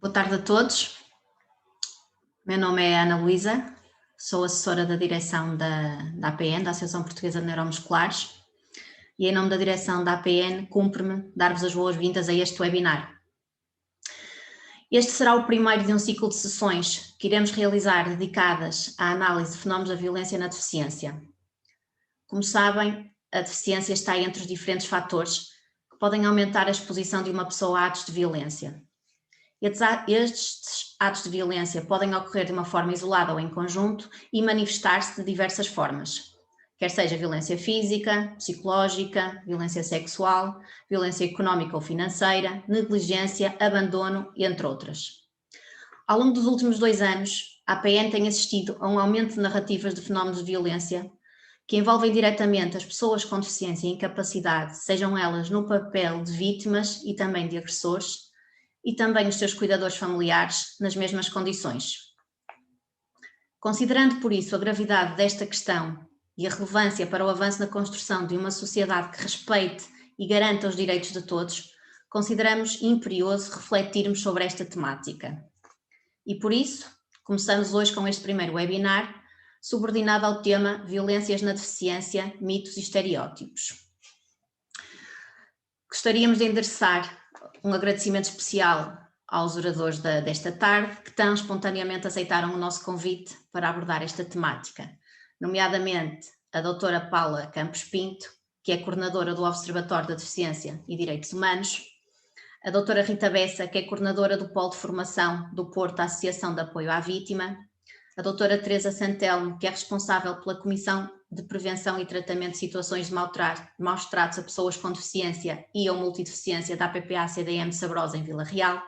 Boa tarde a todos. Meu nome é Ana Luísa, sou assessora da direção da APN, da Associação Portuguesa de Neuromusculares, e em nome da direção da APN cumpre-me dar-vos as boas-vindas a este webinar. Este será o primeiro de um ciclo de sessões que iremos realizar dedicadas à análise de fenómenos da violência na deficiência. Como sabem, a deficiência está entre os diferentes fatores que podem aumentar a exposição de uma pessoa a atos de violência. Estes atos de violência podem ocorrer de uma forma isolada ou em conjunto e manifestar-se de diversas formas, quer seja violência física, psicológica, violência sexual, violência económica ou financeira, negligência, abandono, entre outras. Ao longo dos últimos 2 anos, a APN tem assistido a um aumento de narrativas de fenómenos de violência que envolvem diretamente as pessoas com deficiência e incapacidade, sejam elas no papel de vítimas e também de agressores, e também os seus cuidadores familiares nas mesmas condições. Considerando por isso a gravidade desta questão e a relevância para o avanço na construção de uma sociedade que respeite e garanta os direitos de todos, consideramos imperioso refletirmos sobre esta temática. E por isso, começamos hoje com este primeiro webinar, subordinado ao tema Violências na Deficiência, Mitos e Estereótipos. Gostaríamos de endereçar um agradecimento especial aos oradores desta tarde, que tão espontaneamente aceitaram o nosso convite para abordar esta temática, nomeadamente a doutora Paula Campos Pinto, que é coordenadora do Observatório da Deficiência e Direitos Humanos, a doutora Rita Bessa, que é coordenadora do Polo de Formação do Porto, Associação de Apoio à Vítima, a doutora Teresa Santelmo, que é responsável pela Comissão de Prevenção e Tratamento de Situações de maus tratos a pessoas com deficiência e ou multideficiência da APPA-CDM Sabrosa em Vila Real.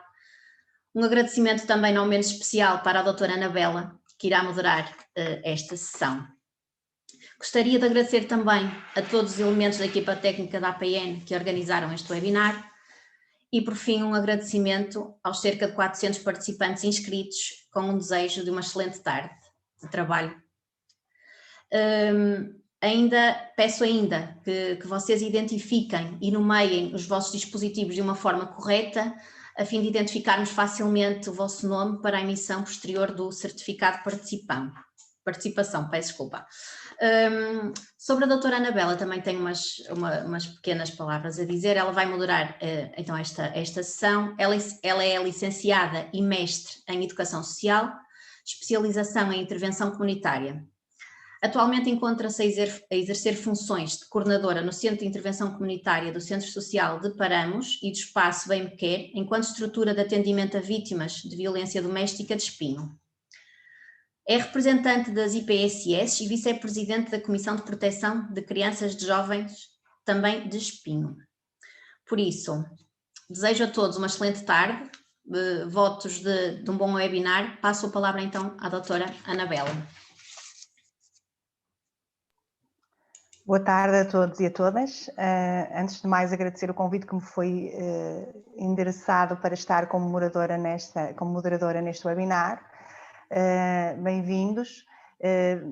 Um agradecimento também não menos especial para a doutora Anabela, que irá moderar esta sessão. Gostaria de agradecer também a todos os elementos da equipa técnica da APN que organizaram este webinar e, por fim, um agradecimento aos cerca de 400 participantes inscritos com um desejo de uma excelente tarde de trabalho. Peço ainda que vocês identifiquem e nomeiem os vossos dispositivos de uma forma correta, a fim de identificarmos facilmente o vosso nome para a emissão posterior do certificado de participação. Peço desculpa. Sobre a doutora Anabela também tenho umas pequenas palavras a dizer. Ela vai moderar então esta sessão. Ela é licenciada e mestre em Educação Social, especialização em Intervenção Comunitária. Atualmente encontra-se a exercer funções de coordenadora no Centro de Intervenção Comunitária do Centro Social de Paramos e do Espaço Bem Me Quer, enquanto estrutura de atendimento a vítimas de violência doméstica de Espinho. É representante das IPSS e vice-presidente da Comissão de Proteção de Crianças e de Jovens, também de Espinho. Por isso, desejo a todos uma excelente tarde, votos de um bom webinar. Passo a palavra então à doutora Anabela. Boa tarde a todos e a todas. Antes de mais, agradecer o convite que me foi endereçado para estar como moderadora neste webinar. Bem-vindos.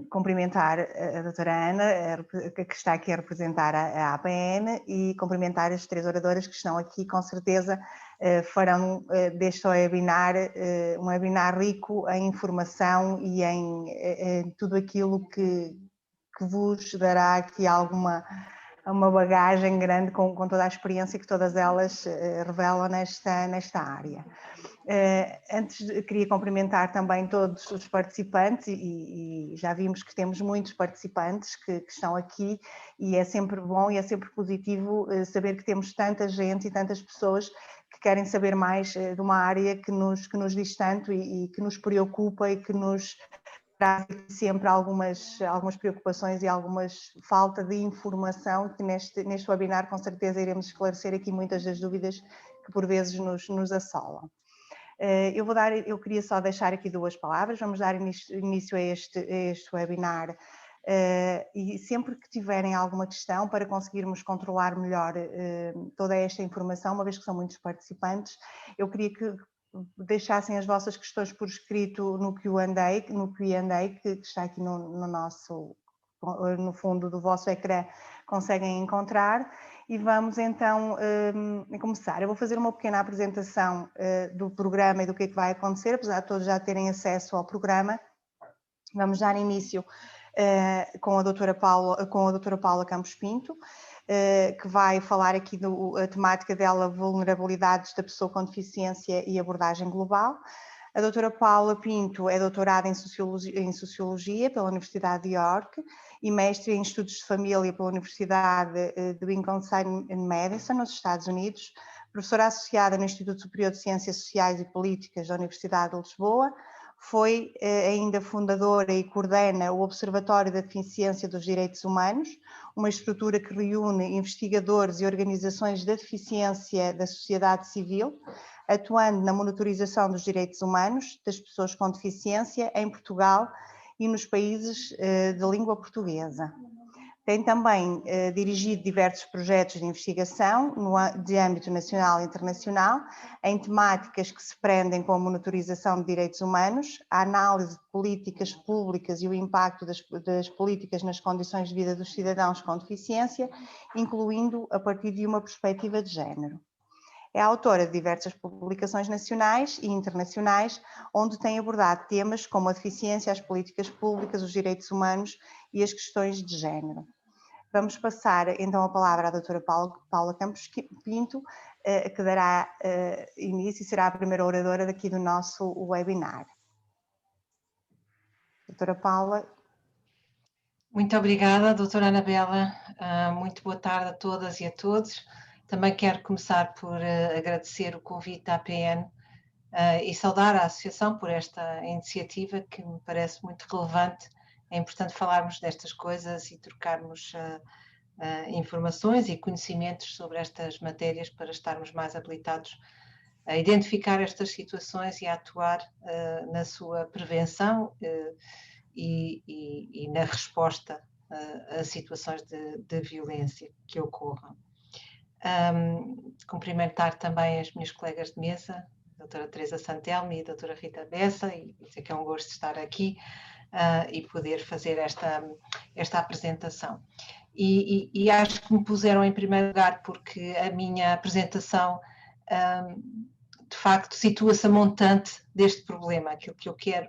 Cumprimentar a doutora Ana, que está aqui a representar a APN, e cumprimentar as 3 oradoras que estão aqui, com certeza farão deste webinar um webinar rico em informação e em tudo aquilo que vos dará aqui uma bagagem grande com toda a experiência que todas elas revelam nesta área. Antes queria cumprimentar também todos os participantes e já vimos que temos muitos participantes que estão aqui, e é sempre bom e é sempre positivo saber que temos tanta gente e tantas pessoas que querem saber mais de uma área que nos diz tanto e que nos preocupa e que nos traz sempre algumas preocupações e algumas falta de informação, que neste webinar com certeza iremos esclarecer aqui muitas das dúvidas que por vezes nos assolam. Eu queria só deixar aqui 2 palavras. Vamos dar início a este webinar e sempre que tiverem alguma questão, para conseguirmos controlar melhor toda esta informação, uma vez que são muitos participantes, eu queria que deixassem as vossas questões por escrito no Q&A que está aqui no fundo do vosso ecrã, conseguem encontrar, e vamos então começar. Eu vou fazer uma pequena apresentação do programa e do que é que vai acontecer, apesar de todos já terem acesso ao programa. Vamos dar início com a doutora Paula Campos Pinto, que vai falar aqui da temática dela, vulnerabilidades da pessoa com deficiência e abordagem global. A doutora Paula Pinto é doutorada em Sociologia pela Universidade de York e mestre em Estudos de Família pela Universidade de Wisconsin em Madison, nos Estados Unidos, professora associada no Instituto Superior de Ciências Sociais e Políticas da Universidade de Lisboa. Foi ainda fundadora e coordena o Observatório da Deficiência dos Direitos Humanos, uma estrutura que reúne investigadores e organizações da deficiência da sociedade civil, atuando na monitorização dos direitos humanos das pessoas com deficiência em Portugal e nos países de língua portuguesa. Tem também dirigido diversos projetos de investigação de âmbito nacional e internacional, em temáticas que se prendem com a monitorização de direitos humanos, a análise de políticas públicas e o impacto das políticas nas condições de vida dos cidadãos com deficiência, incluindo a partir de uma perspectiva de género. É autora de diversas publicações nacionais e internacionais, onde tem abordado temas como a deficiência, as políticas públicas, os direitos humanos e as questões de género. Vamos passar então a palavra à doutora Paula Campos Pinto, que dará início e será a primeira oradora daqui do nosso webinar. Doutora Paula. Muito obrigada, doutora Anabela. Muito boa tarde a todas e a todos. Também quero começar por agradecer o convite à APN e saudar a Associação por esta iniciativa que me parece muito relevante. É importante falarmos destas coisas e trocarmos informações e conhecimentos sobre estas matérias para estarmos mais habilitados a identificar estas situações e a atuar na sua prevenção e na resposta a situações de violência que ocorram. Cumprimentar também as minhas colegas de mesa, a doutora Teresa Santelmo e a doutora Rita Bessa, e dizer que é um gosto estar aqui e poder fazer esta apresentação. E acho que me puseram em primeiro lugar porque a minha apresentação de facto situa-se a montante deste problema, aquilo que eu quero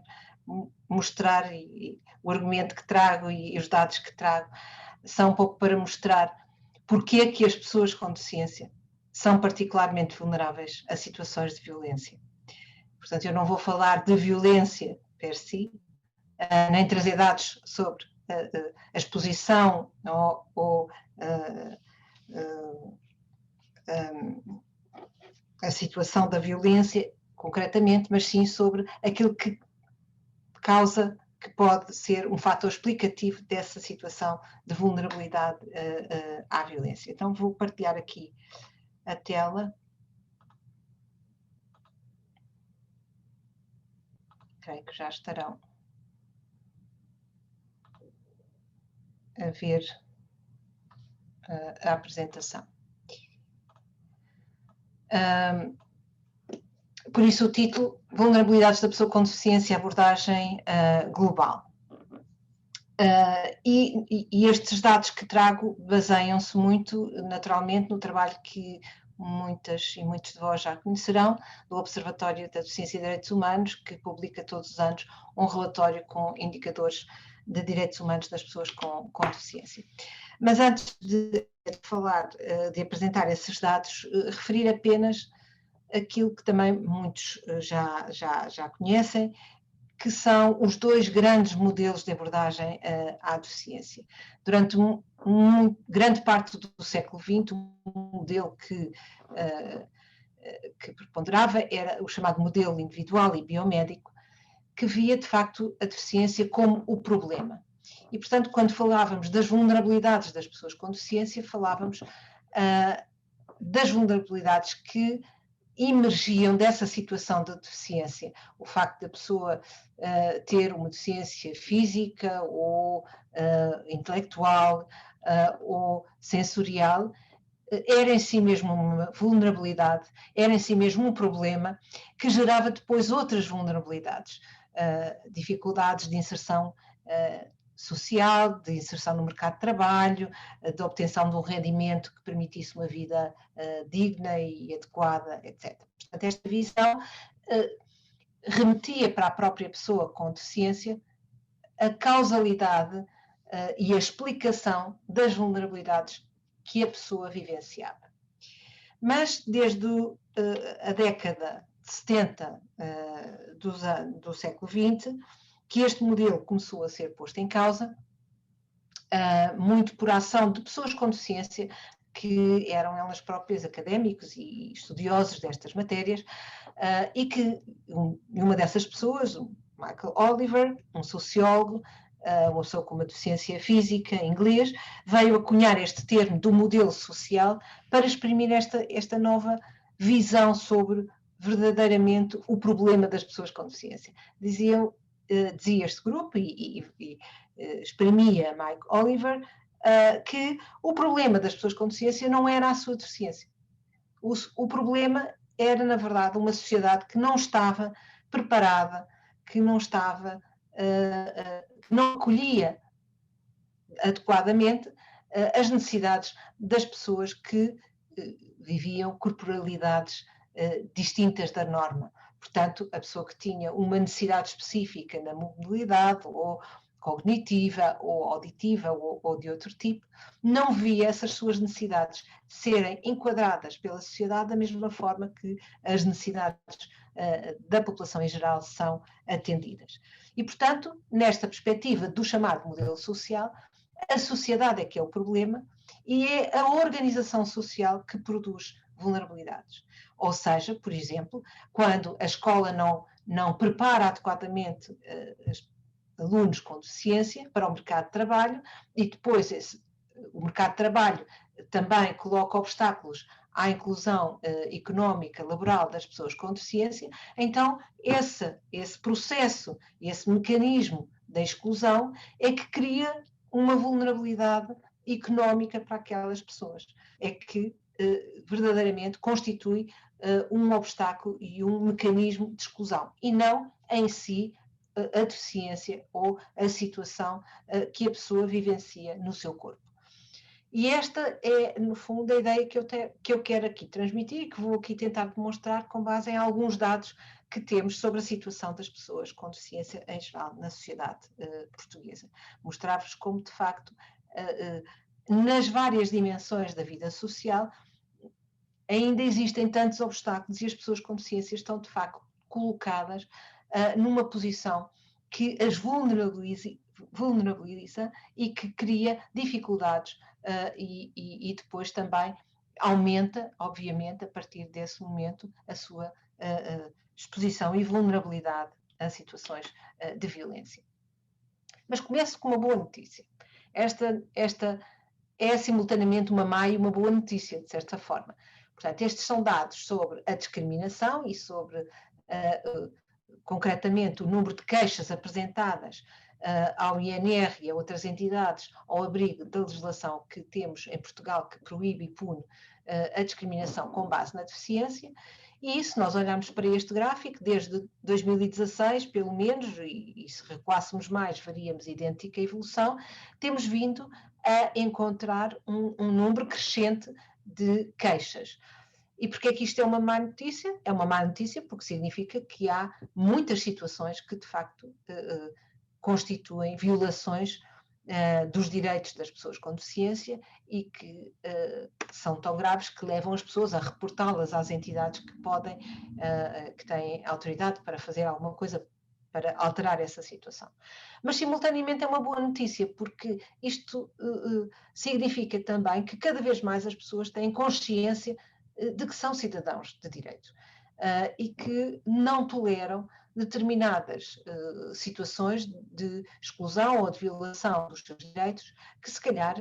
mostrar e o argumento que trago e os dados que trago são um pouco para mostrar porque é que as pessoas com deficiência são particularmente vulneráveis a situações de violência. Portanto, eu não vou falar de violência per si, nem trazer dados sobre a exposição ou a situação da violência concretamente, mas sim sobre aquilo que causa, que pode ser um fator explicativo dessa situação de vulnerabilidade à violência. Então vou partilhar aqui a tela. Creio que já estarão a ver a apresentação. Por isso o título, Vulnerabilidades da pessoa com deficiência, abordagem global. E estes dados que trago baseiam-se muito, naturalmente, no trabalho que muitas e muitos de vós já conhecerão, do Observatório da Deficiência e Direitos Humanos, que publica todos os anos um relatório com indicadores de direitos humanos das pessoas com deficiência. Mas antes de falar, de apresentar esses dados, referir apenas aquilo que também muitos já conhecem, que são os dois grandes modelos de abordagem à deficiência. Durante grande parte do século XX, um modelo que preponderava era o chamado modelo individual e biomédico, que via, de facto, a deficiência como o problema. E, portanto, quando falávamos das vulnerabilidades das pessoas com deficiência, falávamos das vulnerabilidades que emergiam dessa situação de deficiência. O facto da pessoa ter uma deficiência física ou intelectual ou sensorial era em si mesmo uma vulnerabilidade, era em si mesmo um problema que gerava depois outras vulnerabilidades, dificuldades de inserção social, de inserção no mercado de trabalho, de obtenção de um rendimento que permitisse uma vida digna e adequada, etc. Portanto, esta visão remetia para a própria pessoa com deficiência a causalidade e a explicação das vulnerabilidades que a pessoa vivenciava. Mas desde a década de 70 do século XX, que este modelo começou a ser posto em causa, muito por ação de pessoas com deficiência, que eram elas próprias académicos e estudiosos destas matérias, e que uma dessas pessoas, o Michael Oliver, um sociólogo, uma pessoa com uma deficiência física, inglês, veio a cunhar este termo do modelo social para exprimir esta nova visão sobre verdadeiramente o problema das pessoas com deficiência. Dizia este grupo e exprimia Mike Oliver que o problema das pessoas com deficiência não era a sua deficiência. O problema era, na verdade, uma sociedade que não estava preparada, que não estava não acolhia adequadamente as necessidades das pessoas que viviam corporalidades distintas da norma. Portanto, a pessoa que tinha uma necessidade específica na mobilidade, ou cognitiva, ou auditiva, ou de outro tipo, não via essas suas necessidades serem enquadradas pela sociedade da mesma forma que as necessidades da população em geral são atendidas. E, portanto, nesta perspectiva do chamado modelo social, a sociedade é que é o problema e é a organização social que produz vulnerabilidades. Ou seja, por exemplo, quando a escola não prepara adequadamente alunos com deficiência para o mercado de trabalho e depois o mercado de trabalho também coloca obstáculos à inclusão económica, laboral das pessoas com deficiência, então esse processo, esse mecanismo da exclusão é que cria uma vulnerabilidade económica para aquelas pessoas, é que verdadeiramente constitui um obstáculo e um mecanismo de exclusão, e não em si a deficiência ou a situação que a pessoa vivencia no seu corpo. E esta é, no fundo, a ideia que eu quero aqui transmitir e que vou aqui tentar demonstrar com base em alguns dados que temos sobre a situação das pessoas com deficiência em geral na sociedade portuguesa. Mostrar-vos como, de facto, nas várias dimensões da vida social, ainda existem tantos obstáculos e as pessoas com deficiência estão, de facto, colocadas numa posição que as vulnerabiliza e que cria dificuldades e depois também aumenta, obviamente, a partir desse momento, a sua exposição e vulnerabilidade a situações de violência. Mas começo com uma boa notícia. Esta é simultaneamente uma má e uma boa notícia, de certa forma. Portanto, estes são dados sobre a discriminação e sobre, concretamente, o número de queixas apresentadas ao INR e a outras entidades ao abrigo da legislação que temos em Portugal que proíbe e pune a discriminação com base na deficiência. E se nós olharmos para este gráfico, desde 2016, pelo menos, e se recuássemos mais, veríamos idêntica evolução, temos vindo a encontrar um número crescente de queixas. E porquê é que isto é uma má notícia? É uma má notícia porque significa que há muitas situações que, de facto, constituem violações dos direitos das pessoas com deficiência e que são tão graves que levam as pessoas a reportá-las às entidades que podem, que têm autoridade para fazer alguma coisa para alterar essa situação. Mas, simultaneamente, é uma boa notícia, porque isto significa também que cada vez mais as pessoas têm consciência de que são cidadãos de direito e que não toleram determinadas situações de exclusão ou de violação dos seus direitos que, se calhar,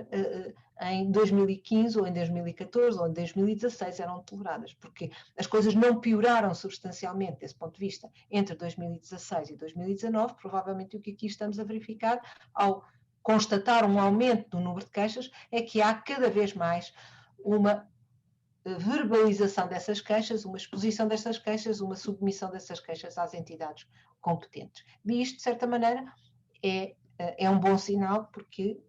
em 2015 ou em 2014 ou em 2016 eram toleradas, porque as coisas não pioraram substancialmente desse ponto de vista entre 2016 e 2019, provavelmente o que aqui estamos a verificar ao constatar um aumento do número de queixas é que há cada vez mais uma verbalização dessas queixas, uma exposição dessas queixas, uma submissão dessas queixas às entidades competentes. E isto, de certa maneira, é é um bom sinal, porque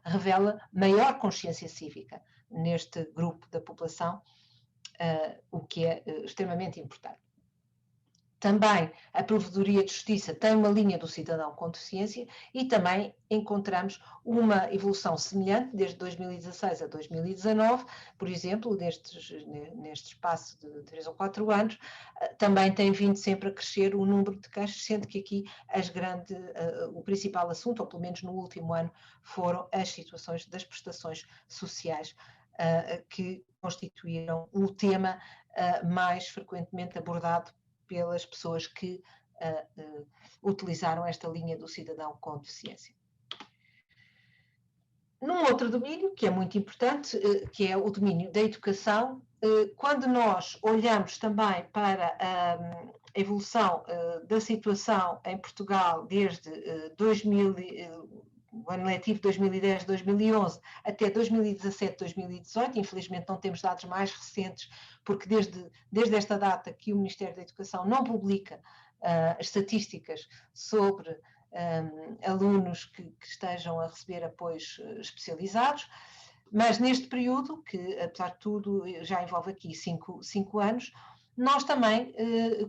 revela maior consciência cívica neste grupo da população, o que é extremamente importante. Também a Provedoria de Justiça tem uma linha do cidadão com deficiência e também encontramos uma evolução semelhante desde 2016 a 2019, por exemplo, neste espaço de 3 ou 4 anos, também tem vindo sempre a crescer o número de queixas, sendo que aqui o principal assunto, ou pelo menos no último ano, foram as situações das prestações sociais, que constituíram o tema mais frequentemente abordado pelas pessoas que utilizaram esta linha do cidadão com deficiência. Num outro domínio, que é muito importante, que é o domínio da educação, quando nós olhamos também para a evolução da situação em Portugal desde o ano letivo 2010-2011 até 2017-2018, infelizmente não temos dados mais recentes, porque desde esta data que o Ministério da Educação não publica estatísticas sobre alunos que estejam a receber apoios especializados, mas neste período, que apesar de tudo já envolve aqui 5 anos, nós também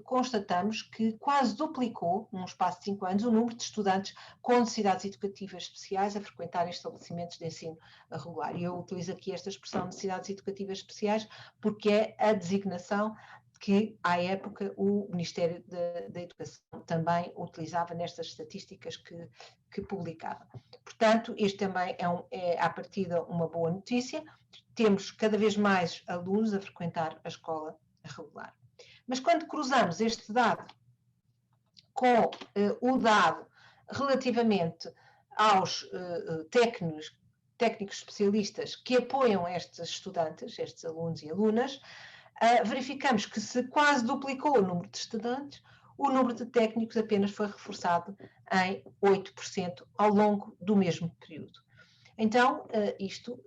constatamos que quase duplicou, num espaço de 5 anos, o número de estudantes com necessidades educativas especiais a frequentarem estabelecimentos de ensino regular. E eu utilizo aqui esta expressão necessidades educativas especiais porque é a designação que, à época, o Ministério da Educação também utilizava nestas estatísticas que publicava. Portanto, isto também é à partida uma boa notícia. Temos cada vez mais alunos a frequentar a escola regular. Mas quando cruzamos este dado com o dado relativamente aos técnicos especialistas que apoiam estes estudantes, estes alunos e alunas, verificamos que se quase duplicou o número de estudantes, o número de técnicos apenas foi reforçado em 8% ao longo do mesmo período. Então, isto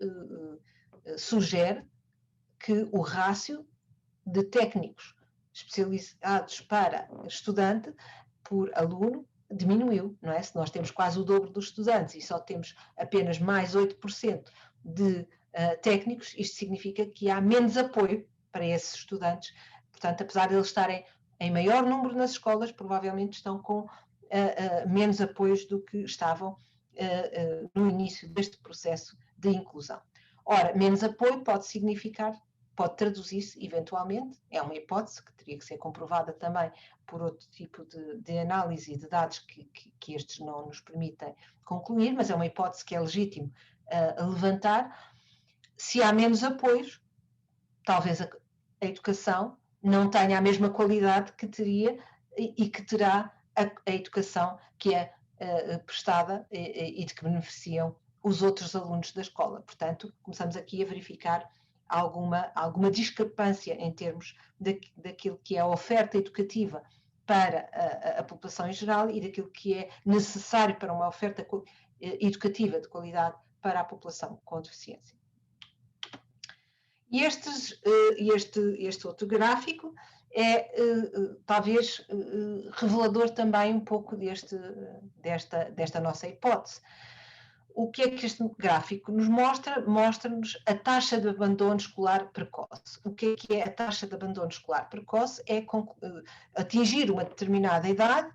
sugere que o rácio de técnicos especializados para estudante por aluno diminuiu, não é? Se nós temos quase o dobro dos estudantes e só temos apenas mais 8% de técnicos, isto significa que há menos apoio para esses estudantes. Portanto, apesar de eles estarem em maior número nas escolas, provavelmente estão com menos apoios do que estavam no início deste processo de inclusão. Ora, menos apoio pode traduzir-se eventualmente, é uma hipótese que teria que ser comprovada também por outro tipo de análise de dados que estes não nos permitem concluir, mas é uma hipótese que é legítimo levantar. Se há menos apoios, talvez a educação não tenha a mesma qualidade que teria e que terá a educação que é prestada e de que beneficiam os outros alunos da escola. Portanto, começamos aqui a verificar alguma discrepância em termos daquilo que é a oferta educativa para a população em geral e daquilo que é necessário para uma oferta educativa de qualidade para a população com deficiência. E este outro gráfico é talvez revelador também um pouco desta nossa hipótese. O que é que este gráfico nos mostra? Mostra-nos a taxa de abandono escolar precoce. O que é a taxa de abandono escolar precoce? É atingir uma determinada idade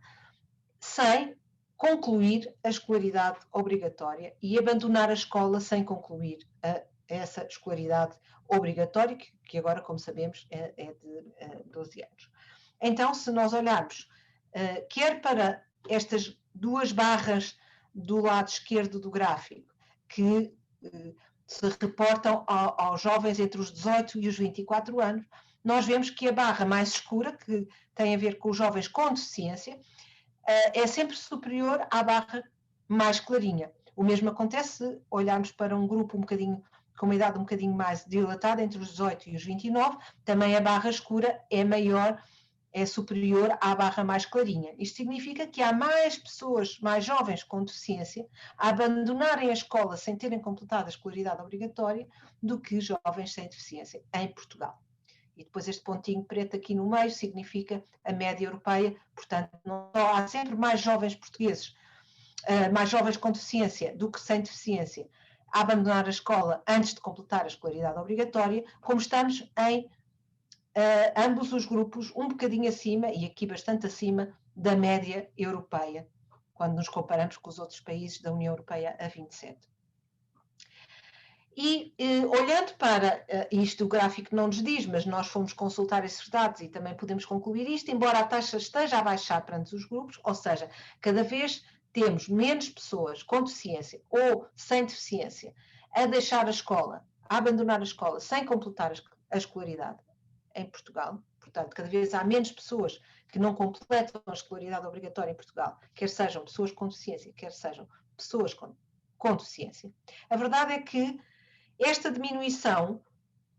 sem concluir a escolaridade obrigatória e abandonar a escola sem concluir essa escolaridade obrigatória, que agora, como sabemos, é de 12 anos. Então, se nós olharmos quer para estas duas barras do lado esquerdo do gráfico, que se reportam aos jovens entre os 18 e os 24 anos, nós vemos que a barra mais escura, que tem a ver com os jovens com deficiência, é sempre superior à barra mais clarinha. O mesmo acontece se olharmos para um grupo com uma idade um bocadinho mais dilatada, entre os 18 e os 29, também a barra escura é superior à barra mais clarinha. Isto significa que há mais pessoas, mais jovens com deficiência, a abandonarem a escola sem terem completado a escolaridade obrigatória do que jovens sem deficiência em Portugal. E depois este pontinho preto aqui no meio significa a média europeia, portanto, há sempre mais jovens portugueses mais jovens com deficiência do que sem deficiência a abandonar a escola antes de completar a escolaridade obrigatória, como estamos em ambos os grupos um bocadinho acima, e aqui bastante acima, da média europeia, quando nos comparamos com os outros países da União Europeia a 27. E olhando para isto, o gráfico não nos diz, mas nós fomos consultar esses dados e também podemos concluir isto, embora a taxa esteja a baixar perante os grupos, ou seja, cada vez temos menos pessoas com deficiência ou sem deficiência a deixar a escola, a abandonar a escola sem completar a escolaridade em Portugal. Portanto, cada vez há menos pessoas que não completam a escolaridade obrigatória em Portugal, quer sejam pessoas com deficiência, quer sejam pessoas com deficiência. A verdade é que esta diminuição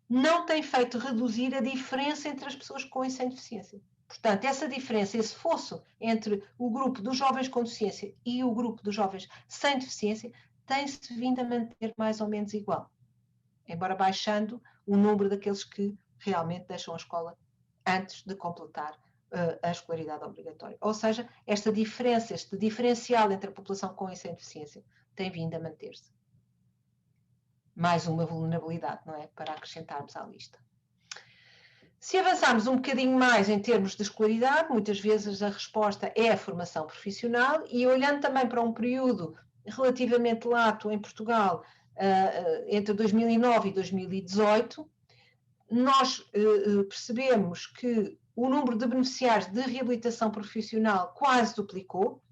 não tem feito reduzir a diferença entre as pessoas com e sem deficiência. Portanto, essa diferença, esse fosso entre o grupo dos jovens com deficiência e o grupo dos jovens sem deficiência, tem-se vindo a manter mais ou menos igual, embora baixando o número daqueles que realmente deixam a escola antes de completar a escolaridade obrigatória. Ou seja, esta diferença, este diferencial entre a população com e sem deficiência tem vindo a manter-se. Mais uma vulnerabilidade, não é? Para acrescentarmos à lista. Se avançarmos um bocadinho mais em termos de escolaridade, muitas vezes a resposta é a formação profissional, e olhando também para um período relativamente lato em Portugal, entre 2009 e 2018, nós percebemos que o número de beneficiários de reabilitação profissional quase duplicou.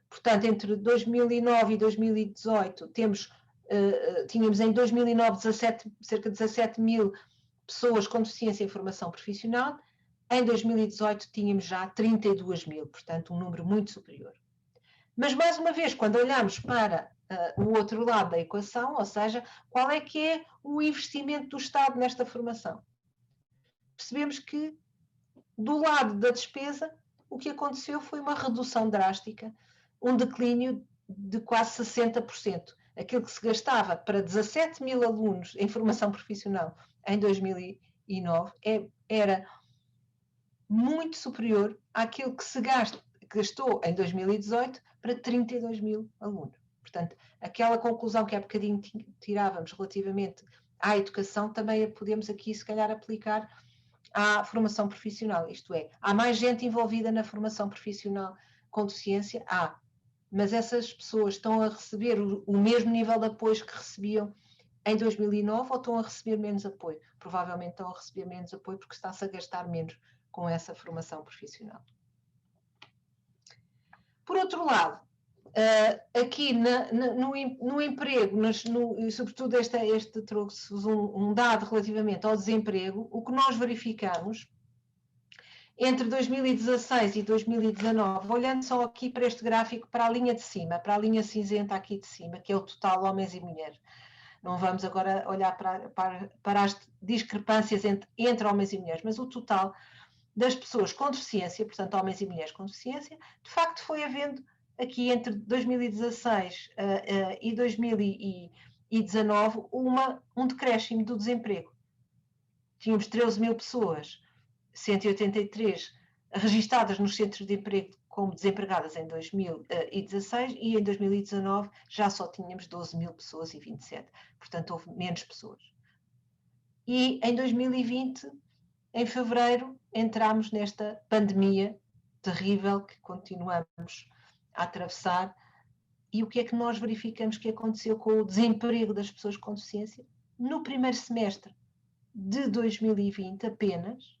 Portanto, entre 2009 e 2018, tínhamos em 2009 cerca de 17 mil pessoas com deficiência em formação profissional. Em 2018 tínhamos já 32 mil, portanto um número muito superior. Mas, mais uma vez, quando olhamos para o outro lado da equação, ou seja, qual é que é o investimento do Estado nesta formação? Percebemos que, do lado da despesa, o que aconteceu foi uma redução drástica, um declínio de quase 60%. Aquilo que se gastava para 17 mil alunos em formação profissional em 2009 era muito superior àquilo que se gastou em 2018 para 32 mil alunos. Portanto, aquela conclusão que há bocadinho tirávamos relativamente à educação, também a podemos aqui, se calhar, aplicar à formação profissional. Isto é, há mais gente envolvida na formação profissional com deficiência? Há. Mas essas pessoas estão a receber o mesmo nível de apoio que recebiam em 2009 ou estão a receber menos apoio? Provavelmente estão a receber menos apoio porque está-se a gastar menos com essa formação profissional. Por outro lado, aqui no emprego, e sobretudo este trouxe-vos um dado relativamente ao desemprego, o que nós verificamos entre 2016 e 2019, olhando só aqui para este gráfico, para a linha de cima, para a linha cinzenta aqui de cima, que é o total homens e mulheres. Não vamos agora olhar para as discrepâncias entre homens e mulheres, mas o total das pessoas com deficiência, portanto homens e mulheres com deficiência, de facto foi havendo aqui entre 2016 e 2019 um decréscimo do desemprego. Tínhamos 13 mil pessoas, 183 registadas nos centros de emprego como desempregadas em 2016 e em 2019 já só tínhamos 12 mil pessoas e 27. Portanto, houve menos pessoas. E em 2020, em fevereiro, entramos nesta pandemia terrível que continuamos a atravessar. E o que é que nós verificamos que aconteceu com o desemprego das pessoas com deficiência? No primeiro semestre de 2020 apenas,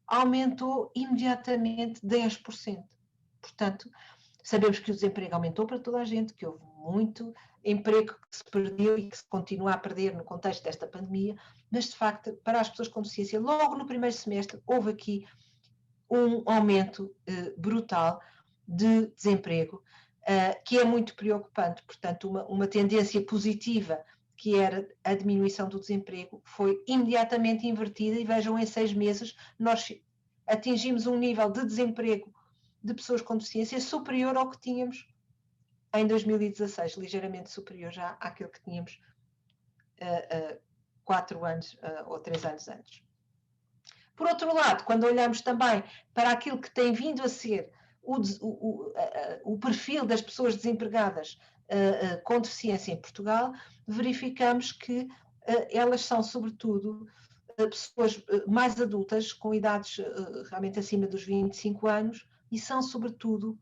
aumentou imediatamente 10%. Portanto, sabemos que o desemprego aumentou para toda a gente, que houve muito emprego que se perdeu e que se continua a perder no contexto desta pandemia, mas de facto, para as pessoas com deficiência, logo no primeiro semestre, houve aqui um aumento brutal de desemprego, que é muito preocupante. Portanto, uma tendência positiva, que era a diminuição do desemprego, foi imediatamente invertida e vejam, em 6 meses nós atingimos um nível de desemprego de pessoas com deficiência superior ao que tínhamos em 2016, ligeiramente superior já àquilo que tínhamos 4 anos ou 3 anos antes. Por outro lado, quando olhamos também para aquilo que tem vindo a ser o perfil das pessoas desempregadas com deficiência em Portugal, verificamos que elas são, sobretudo, pessoas mais adultas, com idades realmente acima dos 25 anos, e são, sobretudo,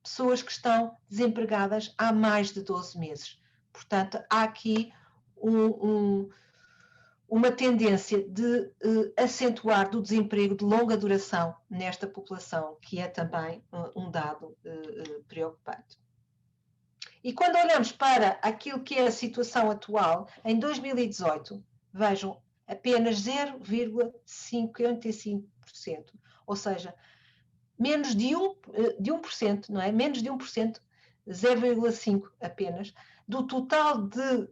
pessoas que estão desempregadas há mais de 12 meses. Portanto, há aqui uma tendência de acentuar do desemprego de longa duração nesta população, que é também um dado preocupante. E quando olhamos para aquilo que é a situação atual, em 2018, vejam, apenas 0,55%, ou seja, menos de 1%, não é? Menos de 1%, 0,5% apenas, do total de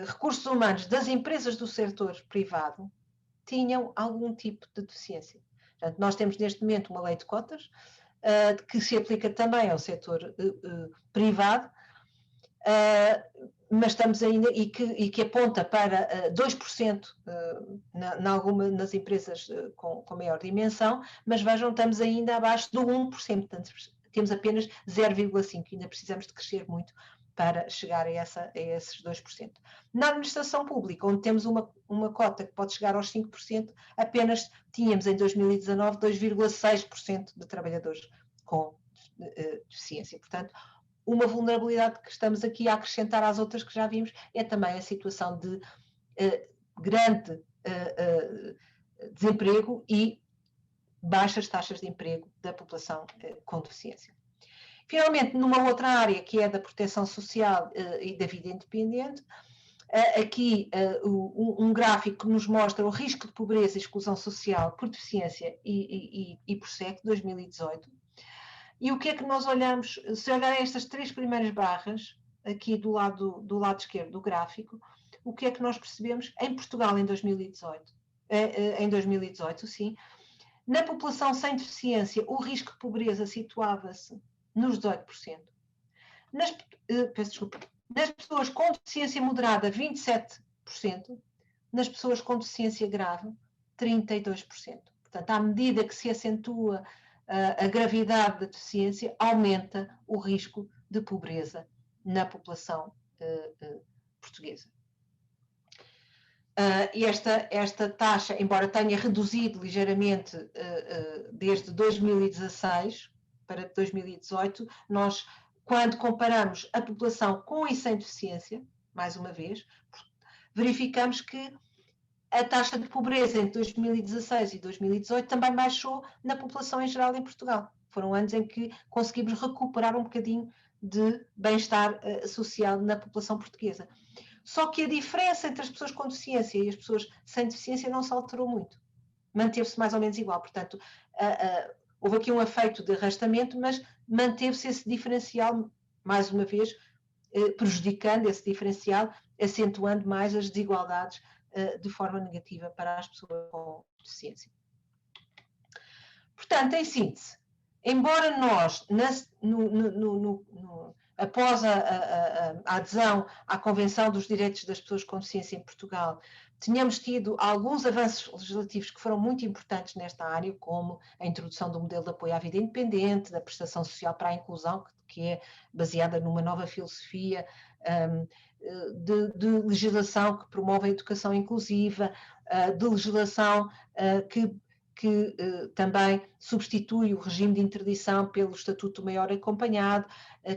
recursos humanos das empresas do setor privado tinham algum tipo de deficiência. Portanto, nós temos neste momento uma lei de cotas que se aplica também ao setor privado, mas estamos ainda, e que aponta para 2% nas empresas com maior dimensão, mas vejam, estamos ainda abaixo do 1%, portanto, temos apenas 0,5%, ainda precisamos de crescer muito para chegar a esses 2%. Na administração pública, onde temos uma cota que pode chegar aos 5%, apenas tínhamos em 2019 2,6% de trabalhadores com deficiência. Portanto, uma vulnerabilidade que estamos aqui a acrescentar às outras que já vimos é também a situação de grande desemprego e baixas taxas de emprego da população com deficiência. Finalmente, numa outra área, que é da proteção social e da vida independente, aqui um gráfico que nos mostra o risco de pobreza e exclusão social por deficiência e por sexo, 2018. E o que é que nós olhamos? Se olharem estas três primeiras barras, aqui do lado esquerdo do gráfico, o que é que nós percebemos? Em Portugal, em 2018, sim, na população sem deficiência, o risco de pobreza situava-se nos 18%. Nas pessoas com deficiência moderada, 27%. Nas pessoas com deficiência grave, 32%. Portanto, à medida que se acentua a gravidade da deficiência, aumenta o risco de pobreza na população portuguesa. E esta taxa, embora tenha reduzido ligeiramente desde 2016 para 2018, nós, quando comparamos a população com e sem deficiência, mais uma vez, verificamos que a taxa de pobreza entre 2016 e 2018 também baixou na população em geral em Portugal. Foram anos em que conseguimos recuperar um bocadinho de bem-estar social na população portuguesa. Só que a diferença entre as pessoas com deficiência e as pessoas sem deficiência não se alterou muito. Manteve-se mais ou menos igual. Portanto, houve aqui um efeito de arrastamento, mas manteve-se esse diferencial, mais uma vez, prejudicando esse diferencial, acentuando mais as desigualdades de forma negativa para as pessoas com deficiência. Portanto, em síntese, embora nós, após a adesão à Convenção dos Direitos das Pessoas com Deficiência em Portugal, tínhamos tido alguns avanços legislativos que foram muito importantes nesta área, como a introdução do modelo de apoio à vida independente, da prestação social para a inclusão, que é baseada numa nova filosofia de legislação que promove a educação inclusiva, de legislação que também substitui o regime de interdição pelo Estatuto do Maior Acompanhado,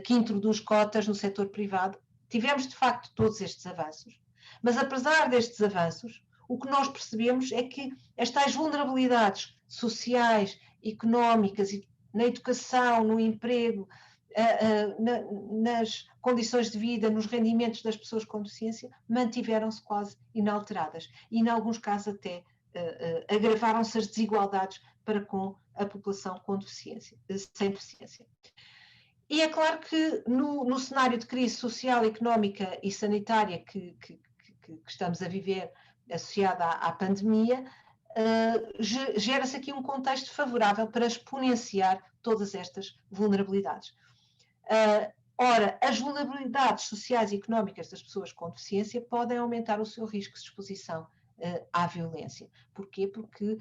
que introduz cotas no setor privado. Tivemos, de facto, todos estes avanços. Mas, apesar destes avanços, o que nós percebemos é que as tais vulnerabilidades sociais, económicas, na educação, no emprego, nas condições de vida, nos rendimentos das pessoas com deficiência, mantiveram-se quase inalteradas. E, em alguns casos, até agravaram-se as desigualdades para com a população com deficiência, sem deficiência. E é claro que no cenário de crise social, económica e sanitária que estamos a viver associada à pandemia, gera-se aqui um contexto favorável para exponenciar todas estas vulnerabilidades. Ora, as vulnerabilidades sociais e económicas das pessoas com deficiência podem aumentar o seu risco de exposição à violência. Porquê? Porque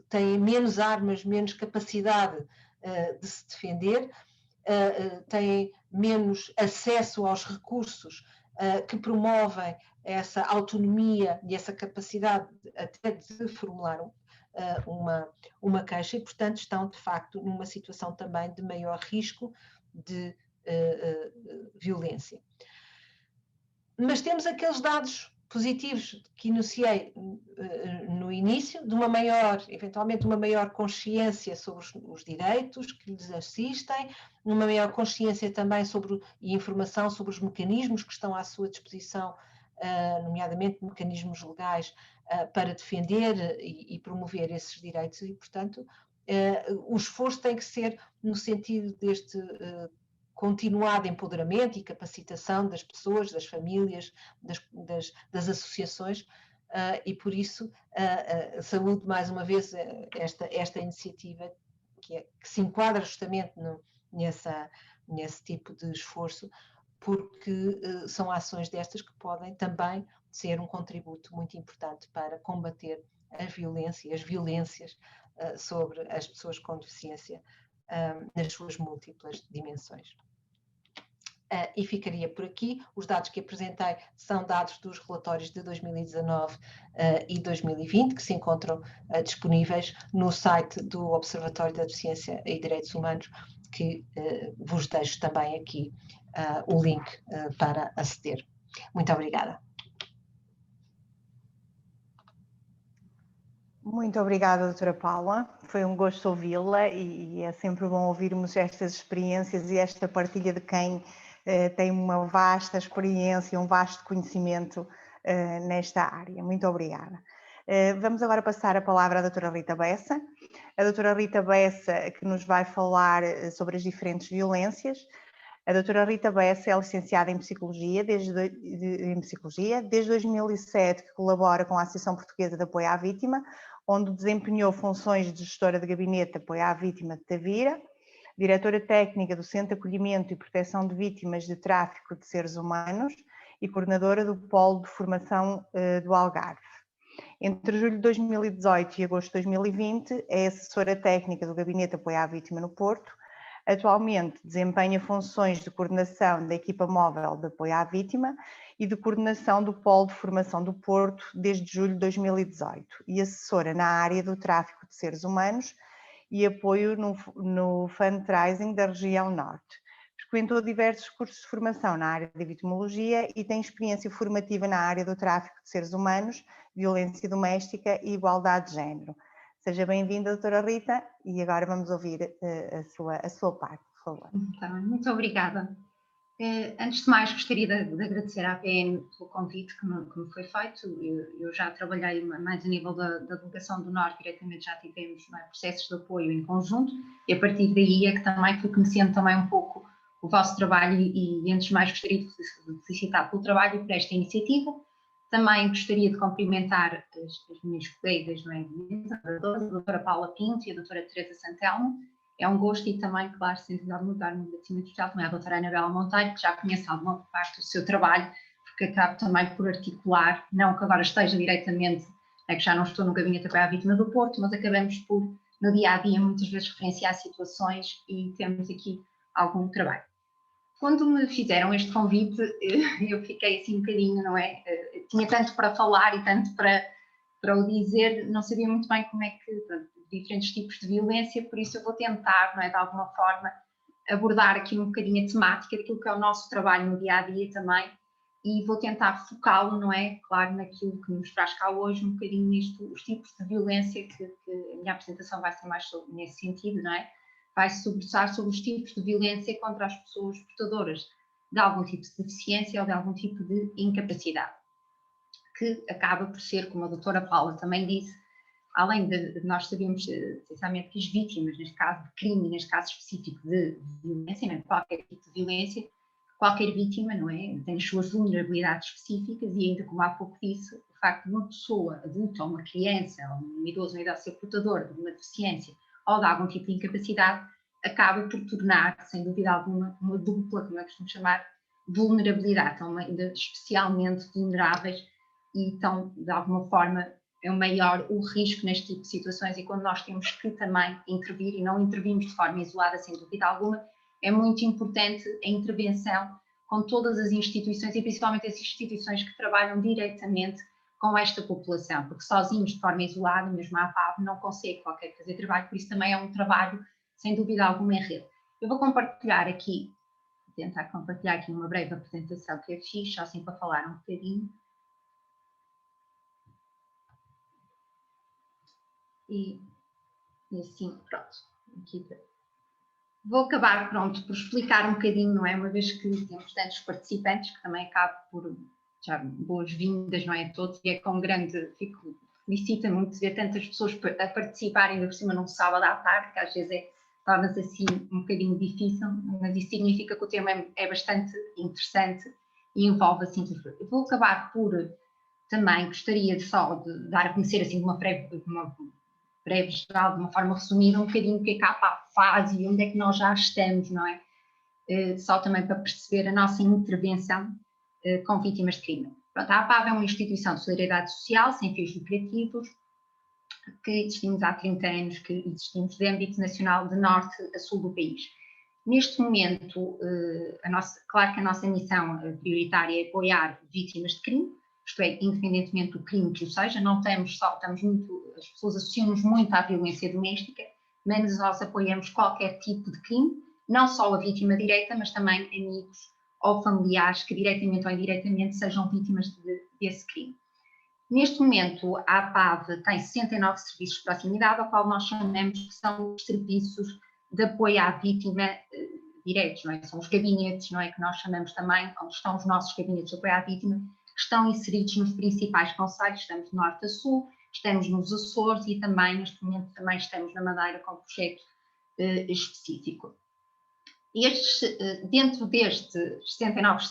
têm menos armas, menos capacidade de se defender, têm menos acesso aos recursos que promovem essa autonomia e essa capacidade até de formular uma queixa e, portanto, estão, de facto, numa situação também de maior risco de violência. Mas temos aqueles dados positivos que enunciei no início, de eventualmente uma maior consciência sobre os direitos que lhes assistem, uma maior consciência também e informação sobre os mecanismos que estão à sua disposição, nomeadamente mecanismos legais para defender e promover esses direitos e, portanto, o esforço tem que ser no sentido deste continuado empoderamento e capacitação das pessoas, das famílias, das associações, e por isso saúdo mais uma vez esta iniciativa que se enquadra justamente nesse tipo de esforço, porque são ações destas que podem também ser um contributo muito importante para combater as violências sobre as pessoas com deficiência nas suas múltiplas dimensões. E ficaria por aqui. Os dados que apresentei são dados dos relatórios de 2019 e 2020, que se encontram disponíveis no site do Observatório da Deficiência e Direitos Humanos, que vos deixo também aqui o link para aceder. Muito obrigada. Muito obrigada, doutora Paula. Foi um gosto ouvi-la e é sempre bom ouvirmos estas experiências e esta partilha de quem tem uma vasta experiência, um vasto conhecimento nesta área. Muito obrigada. Vamos agora passar a palavra à doutora Rita Bessa. A doutora Rita Bessa, que nos vai falar sobre as diferentes violências. A doutora Rita Bessa é licenciada em Psicologia desde 2007, que colabora com a Associação Portuguesa de Apoio à Vítima, onde desempenhou funções de gestora de gabinete de apoio à vítima de Tavira, diretora técnica do Centro de Acolhimento e Proteção de Vítimas de Tráfico de Seres Humanos e coordenadora do Polo de Formação do Algarve. Entre julho de 2018 e agosto de 2020, é assessora técnica do Gabinete de Apoio à Vítima no Porto. Atualmente desempenha funções de coordenação da equipa móvel de apoio à vítima e de coordenação do Polo de Formação do Porto desde julho de 2018 e assessora na área do tráfico de seres humanos e apoio no fundraising da região Norte. Frequentou diversos cursos de formação na área de vitimologia e tem experiência formativa na área do tráfico de seres humanos, violência doméstica e igualdade de género. Seja bem-vinda, doutora Rita, e agora vamos ouvir a sua parte, por favor. Então, muito obrigada. Antes de mais, gostaria de agradecer à APN pelo convite que me foi feito. Eu já trabalhei mais a nível da delegação do Norte, diretamente já tivemos processos de apoio em conjunto, e a partir daí é que também fui conhecendo também um pouco o vosso trabalho e antes de mais gostaria de felicitar pelo trabalho e por esta iniciativa. Também gostaria de cumprimentar as minhas colegas, não é, a doutora Paula Pinto e a doutora Teresa Santelmo. É um gosto e também, claro, sem dúvida alguma, dar-me um agradecimento especial também à doutora Anabela Monteiro, que já conheço alguma parte do seu trabalho, porque acabo também por articular, não que agora esteja diretamente, que já não estou no Gabinete de Apoio à Vítima do Porto, mas acabamos por, no dia-a-dia, muitas vezes referenciar situações e temos aqui algum trabalho. Quando me fizeram este convite, eu fiquei assim um bocadinho, não é? Tinha tanto para falar e tanto para o dizer, não sabia muito bem como é que, diferentes tipos de violência, por isso eu vou tentar, não é, de alguma forma, abordar aqui um bocadinho a temática daquilo que é o nosso trabalho no dia-a-dia também, e vou tentar focá-lo, não é, claro, naquilo que nos traz cá hoje, um bocadinho os tipos de violência, que a minha apresentação vai ser mais nesse sentido, não é? Vai se sobressar sobre os tipos de violência contra as pessoas portadoras de algum tipo de deficiência ou de algum tipo de incapacidade, que acaba por ser, como a doutora Paula também disse, além de nós sabemos, essencialmente, que as vítimas, neste caso de crime, neste caso específico de violência, não é? Qualquer tipo de violência, qualquer vítima, não é? Tem as suas vulnerabilidades específicas e ainda como há pouco disse, o facto de uma pessoa adulta ou uma criança ou um idoso ou idade ser portador de uma deficiência ou de algum tipo de incapacidade, acaba por tornar, sem dúvida alguma, uma dupla, como é que costumamos chamar, vulnerabilidade, estão ainda especialmente vulneráveis e estão, de alguma forma, é maior o risco neste tipo de situações, e quando nós temos que também intervir e não intervimos de forma isolada, sem dúvida alguma, é muito importante a intervenção com todas as instituições e principalmente as instituições que trabalham diretamente com esta população, porque sozinhos, de forma isolada, mesmo a APAV não consegue qualquer fazer trabalho, por isso também é um trabalho, sem dúvida alguma, em rede. Eu vou compartilhar aqui, tentar compartilhar aqui uma breve apresentação que eu fiz, só assim para falar um bocadinho. E assim, pronto. Aqui. Vou acabar, pronto, por explicar um bocadinho, não é? Uma vez que temos tantos participantes, que também acabo por já boas-vindas, não é? A todos, e é com grande, felicita muito ver tantas pessoas a participarem, ainda por cima num sábado à tarde, que às vezes torna-se assim um bocadinho difícil, mas isso significa que o tema é bastante interessante e envolve assim. Eu vou acabar por também, gostaria só de dar a conhecer assim de uma breve geral, de uma forma resumida, um bocadinho o que é que a APAV faz e onde é que nós já estamos, não é? Só também para perceber a nossa intervenção com vítimas de crime. Pronto, a APAV é uma instituição de solidariedade social, sem fins lucrativos, que existimos há 30 anos, que existimos de âmbito nacional de norte a sul do país. Neste momento, claro que a nossa missão prioritária é apoiar vítimas de crime, isto é, independentemente do crime que o seja, não estamos muito, as pessoas associam-nos muito à violência doméstica, mas nós apoiamos qualquer tipo de crime, não só a vítima direta, mas também amigos ou familiares que diretamente ou indiretamente sejam vítimas desse crime. Neste momento, a APAV tem 69 serviços de proximidade, ao qual nós chamamos que são os serviços de apoio à vítima diretos, não é? São os gabinetes, não é? Que nós chamamos também, onde estão os nossos gabinetes de apoio à vítima, que estão inseridos nos principais concelhos, estamos de norte a sul, estamos nos Açores e também, neste momento, também estamos na Madeira com um projeto específico. Dentro destes 69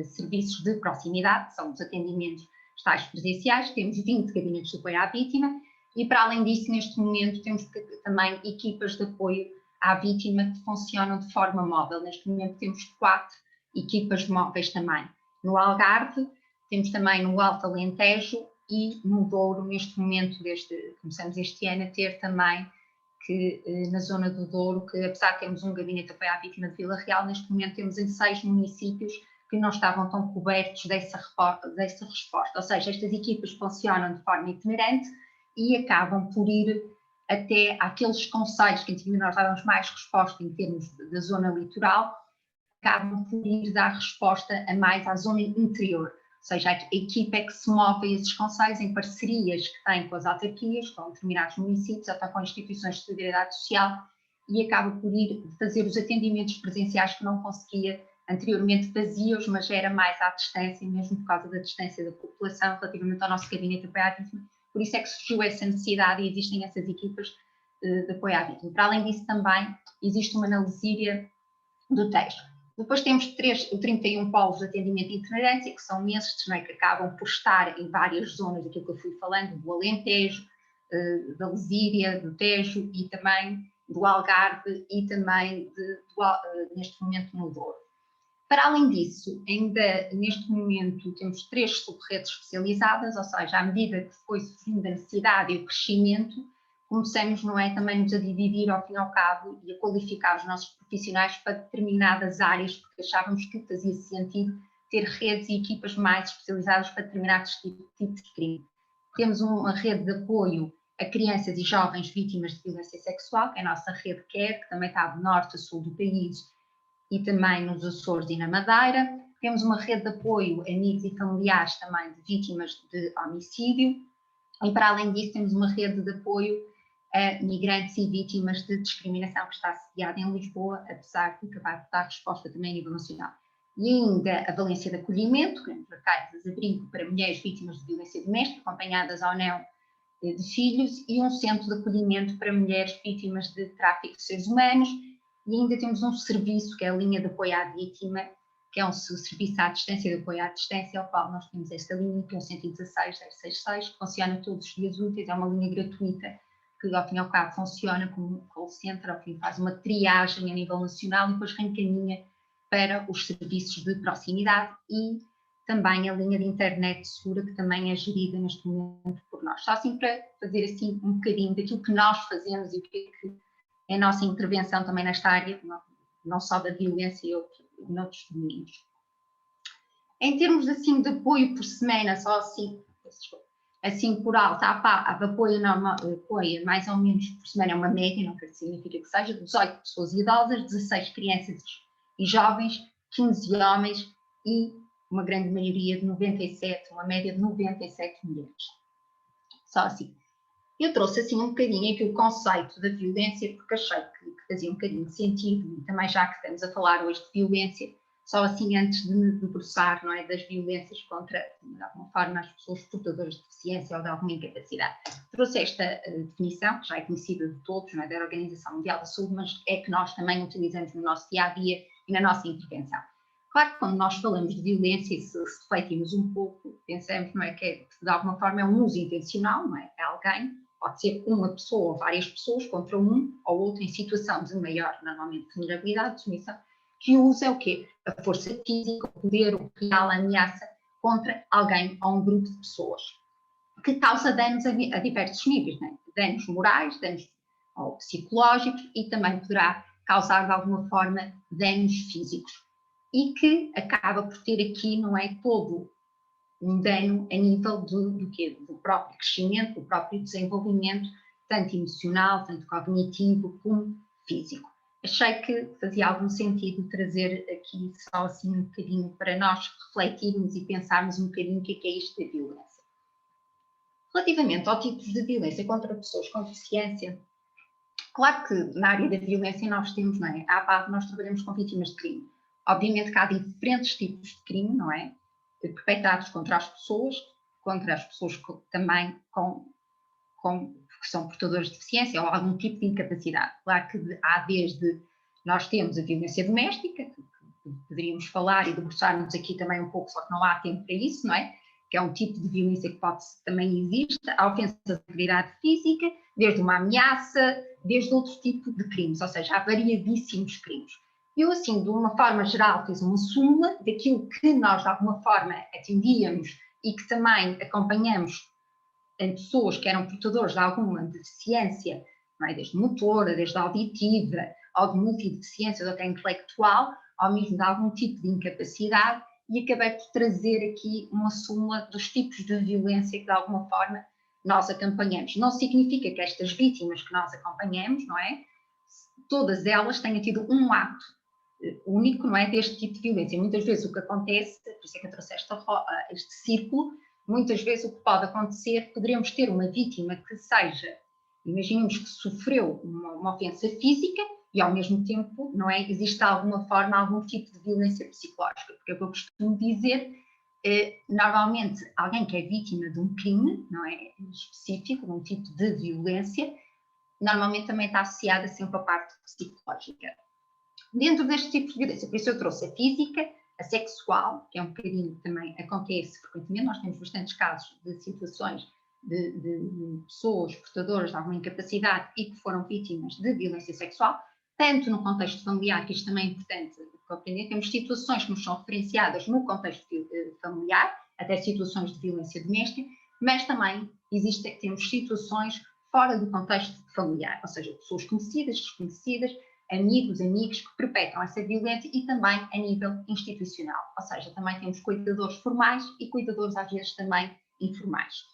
serviços de proximidade, que são os atendimentos tais presenciais, temos 20 gabinetes de apoio à vítima e, para além disso, neste momento temos também equipas de apoio à vítima que funcionam de forma móvel. Neste momento temos 4 equipas móveis também. No Algarve, temos também no Alto Alentejo e no Douro, neste momento, começamos este ano a ter também que na zona do Douro, que apesar de termos um gabinete de apoio à vítima de Vila Real, neste momento temos em 6 municípios que não estavam tão cobertos dessa resposta. Ou seja, estas equipas funcionam de forma itinerante e acabam por ir até àqueles concelhos que antigamente nós dávamos mais resposta em termos da zona litoral, acabam por ir dar resposta mais à zona interior. Ou seja, a equipa é que se move a esses concelhos em parcerias que têm com as autarquias, com determinados municípios, até com instituições de solidariedade social, e acaba por ir fazer os atendimentos presenciais que não conseguia anteriormente, fazia-os, mas era mais à distância, mesmo por causa da distância da população relativamente ao nosso gabinete de apoio à vítima. Por isso é que surgiu essa necessidade e existem essas equipas de apoio à vítima. Para além disso, também existe uma analísia do texto. Depois temos 31 polos de atendimento itinerante, que são estes, não é, que acabam por estar em várias zonas daquilo que eu fui falando, do Alentejo, da Lesíria, do Tejo e também do Algarve e também neste momento no Douro. Para além disso, ainda neste momento temos 3 sub-redes especializadas, ou seja, à medida que foi surgindo a necessidade e o crescimento, começamos, não é, também nos a dividir ao fim e ao cabo e a qualificar os nossos profissionais para determinadas áreas, porque achávamos que fazia sentido ter redes e equipas mais especializadas para determinados tipos de crime. Temos uma rede de apoio a crianças e jovens vítimas de violência sexual, que é a nossa rede CARE, que também está de norte a sul do país e também nos Açores e na Madeira. Temos uma rede de apoio a amigos e familiares também de vítimas de homicídio. E, para além disso, temos uma rede de apoio a migrantes e vítimas de discriminação que está sediada em Lisboa, apesar de acabar de dar resposta também a nível nacional. E ainda a valência de acolhimento, que é casas de abrigo para mulheres vítimas de violência doméstica, acompanhadas ou não de filhos, e um centro de acolhimento para mulheres vítimas de tráfico de seres humanos. E ainda temos um serviço, que é a linha de apoio à vítima, que é um serviço à distância, de apoio à distância, ao qual nós temos esta linha, que é o 116-066, que funciona todos os dias úteis, é uma linha gratuita, que ao fim e ao cabo funciona como um call center, ao fim faz uma triagem a nível nacional e depois reencaminha para os serviços de proximidade e também a linha de internet segura, que também é gerida neste momento por nós. Só assim para fazer assim um bocadinho daquilo que nós fazemos e o que é a nossa intervenção também nesta área, não só da violência e noutros domínios. Em termos assim de apoio por semana, só assim por alto, a apoia mais ou menos por semana, é uma média, não significa que seja, 18 pessoas idosas, 16 crianças e jovens, 15 homens e uma grande maioria de 97, uma média de 97 mulheres. Só assim. Eu trouxe assim um bocadinho aqui o conceito da violência, porque achei que fazia um bocadinho de sentido, e também já que estamos a falar hoje de violência, só assim antes de me debruçar, não é, das violências contra, de alguma forma, as pessoas portadoras de deficiência ou de alguma incapacidade. Trouxe esta definição, que já é conhecida de todos, não é, da Organização Mundial da Saúde, mas é que nós também utilizamos no nosso dia-a-dia e na nossa intervenção. Claro que quando nós falamos de violência, se refletimos um pouco, pensamos, não é, que de alguma forma é um uso intencional, não é? É alguém, pode ser uma pessoa ou várias pessoas contra um ou outro em situação de maior, normalmente, vulnerabilidade, submissão, que usa o quê? A força física, o poder, o real, a ameaça contra alguém ou um grupo de pessoas, que causa danos a diversos níveis, não é? Danos morais, danos psicológicos e também poderá causar, de alguma forma, danos físicos. E que acaba por ter aqui, não é, todo um dano a nível do quê? Do próprio crescimento, do próprio desenvolvimento, tanto emocional, tanto cognitivo, como físico. Achei que fazia algum sentido trazer aqui só assim um bocadinho para nós refletirmos e pensarmos um bocadinho o que é isto da violência. Relativamente ao tipo de violência contra pessoas com deficiência, claro que na área da violência nós temos, não é? À base nós trabalhamos com vítimas de crime. Obviamente que há diferentes tipos de crime, não é? Perpetrados contra as pessoas também que são portadores de deficiência ou algum tipo de incapacidade. Claro que há desde, nós temos a violência doméstica, que poderíamos falar e debruçar-nos aqui também um pouco, só que não há tempo para isso, não é? Que é um tipo de violência que também existe, a ofensa de integridade física, desde uma ameaça, desde outro tipo de crimes, ou seja, há variadíssimos crimes. Eu, assim, de uma forma geral, fiz uma súmula daquilo que nós, de alguma forma, atendíamos e que também acompanhamos em pessoas que eram portadores de alguma deficiência, não é? Desde motora, desde auditiva, ou de multideficiência, ou até intelectual, ou mesmo de algum tipo de incapacidade, e acabei por trazer aqui uma súmula dos tipos de violência que, de alguma forma, nós acompanhamos. Não significa que estas vítimas que nós acompanhamos, não é? Todas elas tenham tido um ato único, não é, deste tipo de violência. Muitas vezes o que acontece, por isso é que eu trouxe este círculo, muitas vezes o que pode acontecer, poderemos ter uma vítima que seja, imaginemos que sofreu uma ofensa física e ao mesmo tempo, não é, existe de alguma forma algum tipo de violência psicológica, porque é o que eu costumo dizer, normalmente alguém que é vítima de um crime, não é, específico, de um tipo de violência, normalmente também está associada sempre à parte psicológica. Dentro deste tipo de violência, por isso eu trouxe a física, a sexual, que é um bocadinho também acontece frequentemente, nós temos bastantes casos de situações de pessoas portadoras de alguma incapacidade e que foram vítimas de violência sexual, tanto no contexto familiar, que isto também é importante compreender, temos situações que nos são referenciadas no contexto familiar, até situações de violência doméstica, mas também temos situações fora do contexto familiar, ou seja, pessoas conhecidas, desconhecidas, amigos que perpetram essa violência e também a nível institucional, ou seja, também temos cuidadores formais e cuidadores às vezes também informais.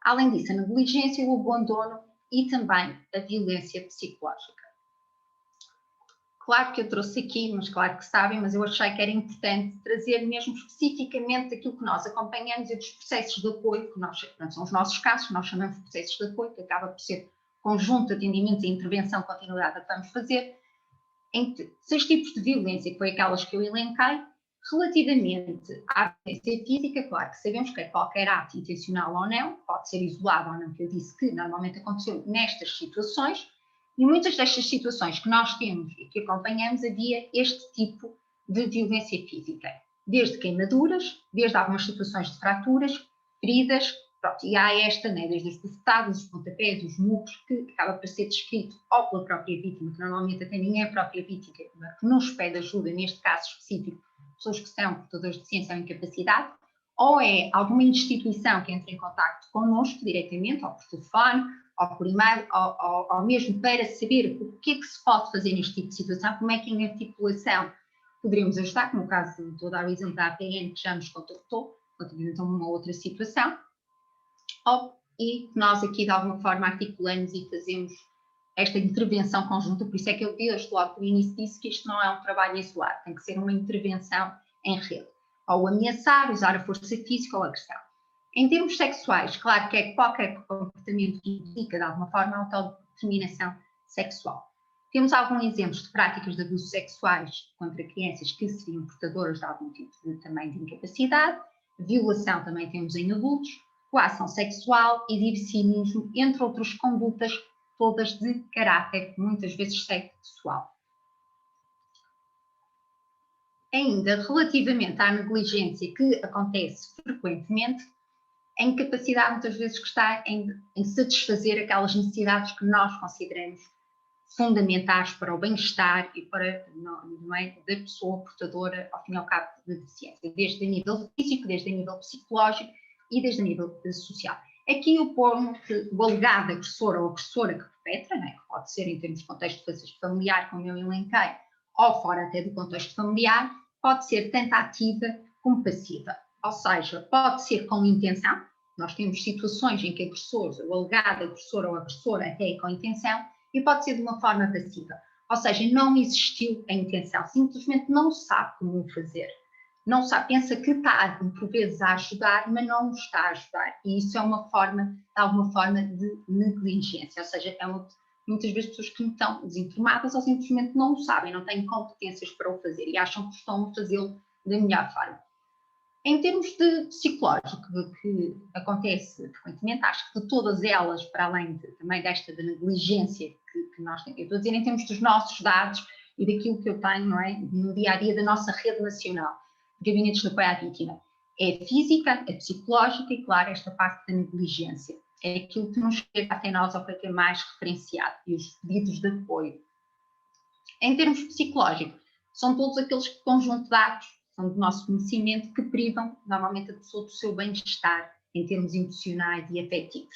Além disso, a negligência, o abandono e também a violência psicológica. Claro que eu trouxe aqui, mas claro que sabem, mas eu achei que era importante trazer mesmo especificamente aquilo que nós acompanhamos e dos processos de apoio, que são os nossos casos, que nós chamamos de processos de apoio, que acaba por ser conjunto de atendimentos e intervenção continuada que vamos fazer, entre 6 tipos de violência, que foi aquelas que eu elenquei. Relativamente à violência física, claro que sabemos que é qualquer ato intencional ou não, pode ser isolado ou não, que eu disse que normalmente aconteceu nestas situações, e muitas destas situações que nós temos e que acompanhamos havia este tipo de violência física, desde queimaduras, desde algumas situações de fraturas, feridas, pronto, e há esta, né, desde as bufetadas, os pontapés, os murros, que acaba por ser descrito ou pela própria vítima, que normalmente até nem é a própria vítima, que nos pede ajuda, neste caso específico, pessoas que são portadores de deficiência ou incapacidade, ou é alguma instituição que entra em contacto connosco diretamente, ou por telefone, ou por e-mail, ou mesmo para saber o que é que se pode fazer neste tipo de situação, como é que em articulação poderíamos ajudar, como no caso, estou a dar o exemplo da APN, que já nos contactou, relativamente a uma outra situação, e nós aqui de alguma forma articulamos e fazemos esta intervenção conjunta, por isso é que eu desde logo no início disse que isto não é um trabalho isolado, tem que ser uma intervenção em rede, ou ameaçar, usar a força física ou agressão. Em termos sexuais, claro que é qualquer comportamento que implica de alguma forma a autodeterminação sexual. Temos alguns exemplos de práticas de abusos sexuais contra crianças que seriam portadoras de algum tipo também de incapacidade, violação também temos em adultos, coação sexual e diversionismo, entre outras condutas, todas de caráter, muitas vezes sexual. Ainda relativamente à negligência que acontece frequentemente, a incapacidade muitas vezes que está em satisfazer aquelas necessidades que nós consideramos fundamentais para o bem-estar e para não é, da pessoa portadora, ao fim e ao cabo, da deficiência, desde a nível físico, desde a nível psicológico e desde a nível social. Aqui eu ponho que o alegado agressor ou agressora que perpetra, né, que pode ser em termos de contexto familiar, como eu elenquei, ou fora até do contexto familiar, pode ser tanto ativa como passiva. Ou seja, pode ser com intenção, nós temos situações em que agressores, o alegado agressor ou agressora até é com intenção, e pode ser de uma forma passiva. Ou seja, não existiu a intenção, simplesmente não sabe como o fazer. Não sabe, pensa que está, por vezes, a ajudar, mas não está a ajudar. E isso é uma forma, de alguma forma, de negligência. Ou seja, muitas vezes pessoas que estão desinformadas ou simplesmente não o sabem, não têm competências para o fazer e acham que estão a fazê-lo da melhor forma. Em termos de psicológico, que acontece frequentemente, acho que de todas elas, para além também desta de negligência que nós temos, eu estou a dizer em termos dos nossos dados e daquilo que eu tenho, não é, no dia-a-dia da nossa rede nacional de gabinetes de apoio à vítima, é física, é psicológica e, claro, esta parte da negligência. É aquilo que nos chega até nós, ou que é mais referenciado, e os pedidos de apoio. Em termos psicológicos, são todos aqueles conjunto de dados são do nosso conhecimento que privam normalmente a pessoa do seu bem-estar em termos emocionais e afetivos.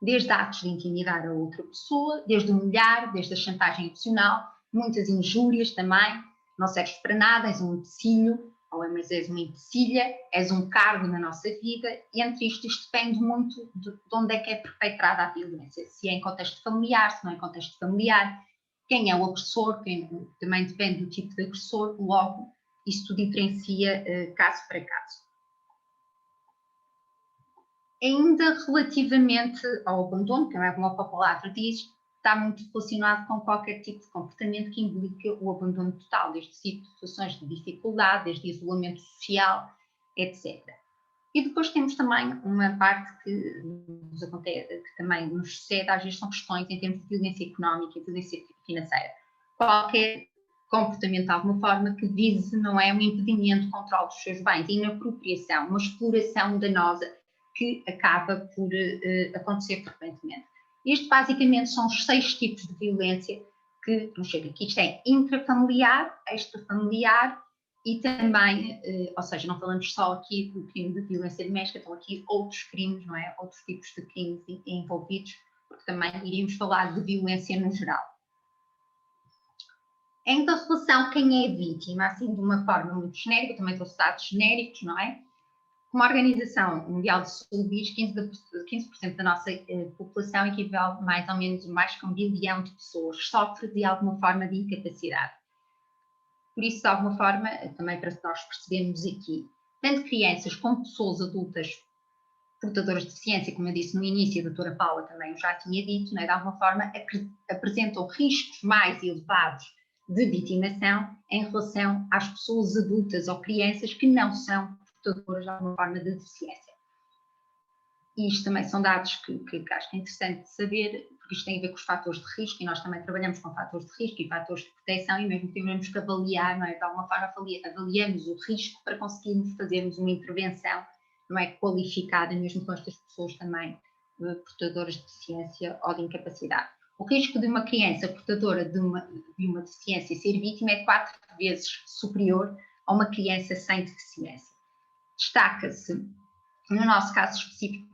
Desde atos de intimidar a outra pessoa, desde humilhar, desde a chantagem emocional, muitas injúrias também, não serves para nada, és um empecilho, ou mas és uma empecilha, és um cargo na nossa vida, e entre isto depende muito de onde é que é perpetrada a violência, se é em contexto familiar, se não é em contexto familiar, quem é o agressor, também depende do tipo de agressor, logo isto diferencia caso para caso. Ainda relativamente ao abandono, que é como a palavra diz, está muito relacionado com qualquer tipo de comportamento que implica o abandono total, desde situações de dificuldade, desde isolamento social, etc. E depois temos também uma parte que nos acontece, que também nos sucede, às vezes são questões em termos de violência económica e violência financeira. Qualquer comportamento de alguma forma que vise, não é, um impedimento, controle dos seus bens, inapropriação, uma exploração danosa que acaba por acontecer frequentemente. Isto basicamente são os 6 tipos de violência que nos chega aqui. Isto é intrafamiliar, extrafamiliar e também, ou seja, não falamos só aqui do crime de violência doméstica, estão aqui outros crimes, não é? Outros tipos de crimes envolvidos, porque também iríamos falar de violência no geral. Em relação a quem é vítima, assim de uma forma muito genérica, também estou a citar genéricos, não é? Como a Organização Mundial de Saúde diz, 15% da nossa população equivale mais ou menos mais que 1 bilhão de pessoas, sofre de alguma forma de incapacidade. Por isso, de alguma forma, também para nós percebermos aqui, tanto crianças como pessoas adultas portadoras de deficiência, como eu disse no início, a doutora Paula também já tinha dito, não é? De alguma forma apresentam riscos mais elevados de vitimação em relação às pessoas adultas ou crianças que não são portadoras de alguma forma de deficiência. E isto também são dados que acho que é interessante saber, porque isto tem a ver com os fatores de risco, e nós também trabalhamos com fatores de risco e fatores de proteção, e mesmo temos que avaliar, não é? De alguma forma avaliamos o risco para conseguirmos fazermos uma intervenção, não é, qualificada, mesmo com estas pessoas também portadoras de deficiência ou de incapacidade. O risco de uma criança portadora de uma deficiência ser vítima é 4 vezes superior a uma criança sem deficiência. destaca-se, no nosso caso específico,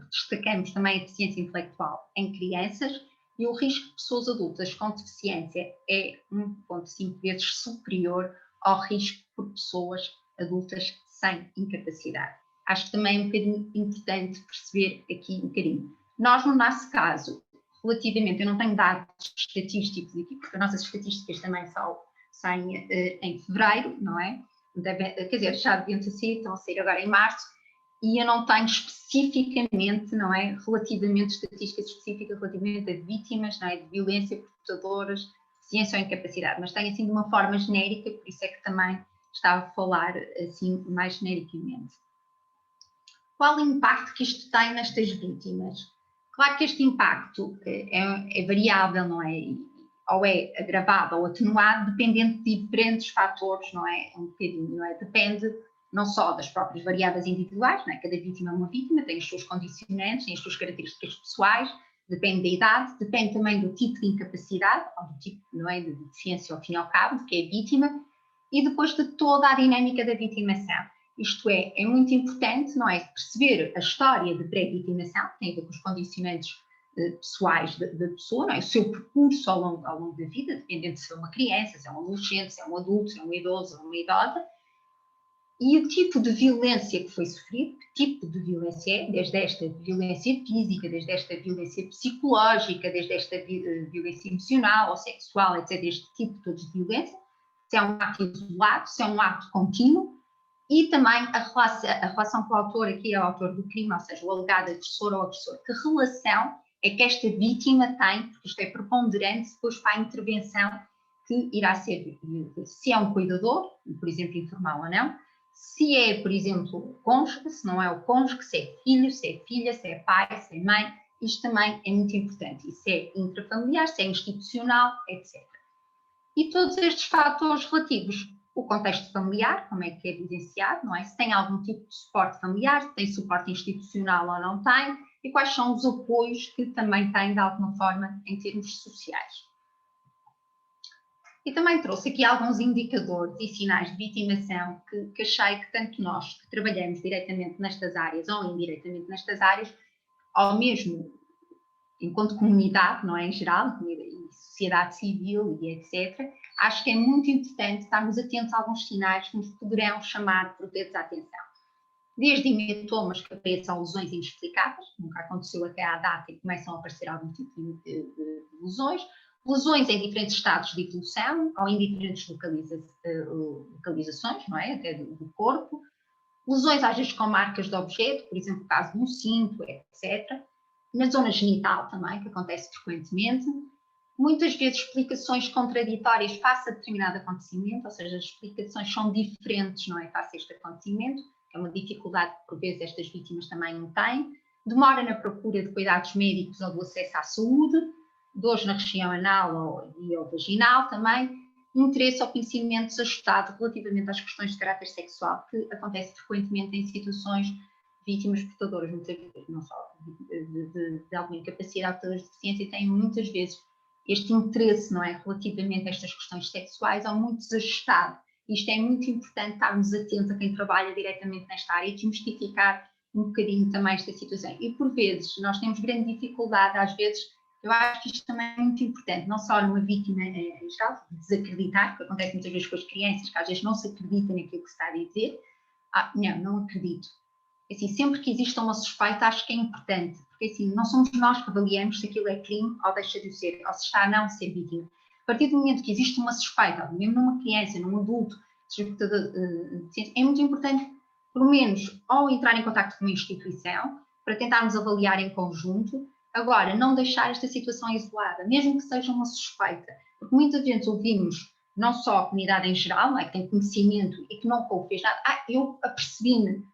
destacamos também a deficiência intelectual em crianças, e o risco de pessoas adultas com deficiência é 1,5 vezes superior ao risco por pessoas adultas sem incapacidade. Acho que também é um bocadinho importante perceber aqui um bocadinho. Nós, no nosso caso, relativamente, eu não tenho dados estatísticos aqui, porque as nossas estatísticas também saem em fevereiro, não é? Quer dizer, já deviam ter sido, estão a sair agora em março, e eu não tenho especificamente, não é, estatísticas específicas relativamente a vítimas, não é, de violência, portadoras, de deficiência ou incapacidade, mas tenho assim de uma forma genérica, por isso é que também estava a falar assim mais genericamente. Qual o impacto que isto tem nestas vítimas? Claro que este impacto é variável, não é? Ou é agravado ou atenuado, dependendo de diferentes fatores, não é? Um bocadinho, não é? Depende não só das próprias variáveis individuais, não é? Cada vítima é uma vítima, tem os seus condicionantes, tem as suas características pessoais, depende da idade, depende também do tipo de incapacidade, ou do tipo, não é? De deficiência ao fim e ao cabo, de que é a vítima, e depois de toda a dinâmica da vitimação. Isto é muito importante, não é? Perceber a história de pré-vitimação, que tem a ver com os condicionantes pessoais da pessoa, não é? O seu percurso ao longo da vida, dependendo se é uma criança, se é um adolescente, se é um adulto, se é um idoso ou uma idosa, e o tipo de violência que foi sofrido, que tipo de violência é, desde esta violência física, desde esta violência psicológica, desde esta violência emocional ou sexual, etc., este tipo de violência, se é um ato isolado, se é um ato contínuo, e também a relação com o autor, aqui é o autor do crime, ou seja, o alegado agressor ou agressor. Que relação é que esta vítima tem, porque isto é preponderante depois para a intervenção que irá ser, se é um cuidador, por exemplo, informal ou não, se é, por exemplo, cônjuge, se não é o cônjuge, se é filho, se é filha, se é pai, se é mãe, isto também é muito importante. E se é intrafamiliar, se é institucional, etc. E todos estes fatores relativos, o contexto familiar, como é que é evidenciado, não é? Se tem algum tipo de suporte familiar, se tem suporte institucional ou não tem, e quais são os apoios que também tem, de alguma forma, em termos sociais. E também trouxe aqui alguns indicadores e sinais de vitimação que achei que tanto nós que trabalhamos diretamente nestas áreas ou indiretamente nestas áreas, ou mesmo enquanto comunidade, não é, em geral, e sociedade civil e etc., acho que é muito importante estarmos atentos a alguns sinais que nos poderão chamar por vezes a atenção. Desde hematomas que apareçam lesões inexplicáveis, nunca aconteceu até à data e começam a aparecer algum tipo de lesões, lesões em diferentes estados de evolução ou em diferentes localizações, não é, até do corpo, lesões às vezes com marcas de objeto, por exemplo, o caso de um cinto, etc., na zona genital também, que acontece frequentemente, muitas vezes explicações contraditórias face a determinado acontecimento, ou seja, as explicações são diferentes, não é, face a este acontecimento, que é uma dificuldade que por vezes estas vítimas também têm, demora na procura de cuidados médicos ou do acesso à saúde, dores na região anal ou vaginal também, interesse ou conhecimento desajustado relativamente às questões de caráter sexual, que acontece frequentemente em situações de vítimas portadoras, muitas vezes, não só de alguma incapacidade, portadoras de deficiência, e têm muitas vezes este interesse, não é, relativamente a estas questões sexuais, ou muito desajustado. Isto é muito importante estarmos atentos a quem trabalha diretamente nesta área e desmistificar um bocadinho também esta situação. E por vezes nós temos grande dificuldade, às vezes, eu acho que isto também é muito importante, não só numa vítima em geral, desacreditar, que acontece muitas vezes com as crianças, que às vezes não se acreditam naquilo que se está a dizer. Não acredito. Assim, sempre que exista uma suspeita, acho que é importante, porque assim, não somos nós que avaliamos se aquilo é crime ou deixa de ser, ou se está a não ser vítima. A partir do momento que existe uma suspeita, mesmo numa criança, num adulto, é muito importante, pelo menos, ou entrar em contato com uma instituição, para tentarmos avaliar em conjunto. Agora, não deixar esta situação isolada, mesmo que seja uma suspeita, porque muitas vezes ouvimos, não só a comunidade em geral, não é, que tem conhecimento e que nunca fez nada, eu apercebi-me,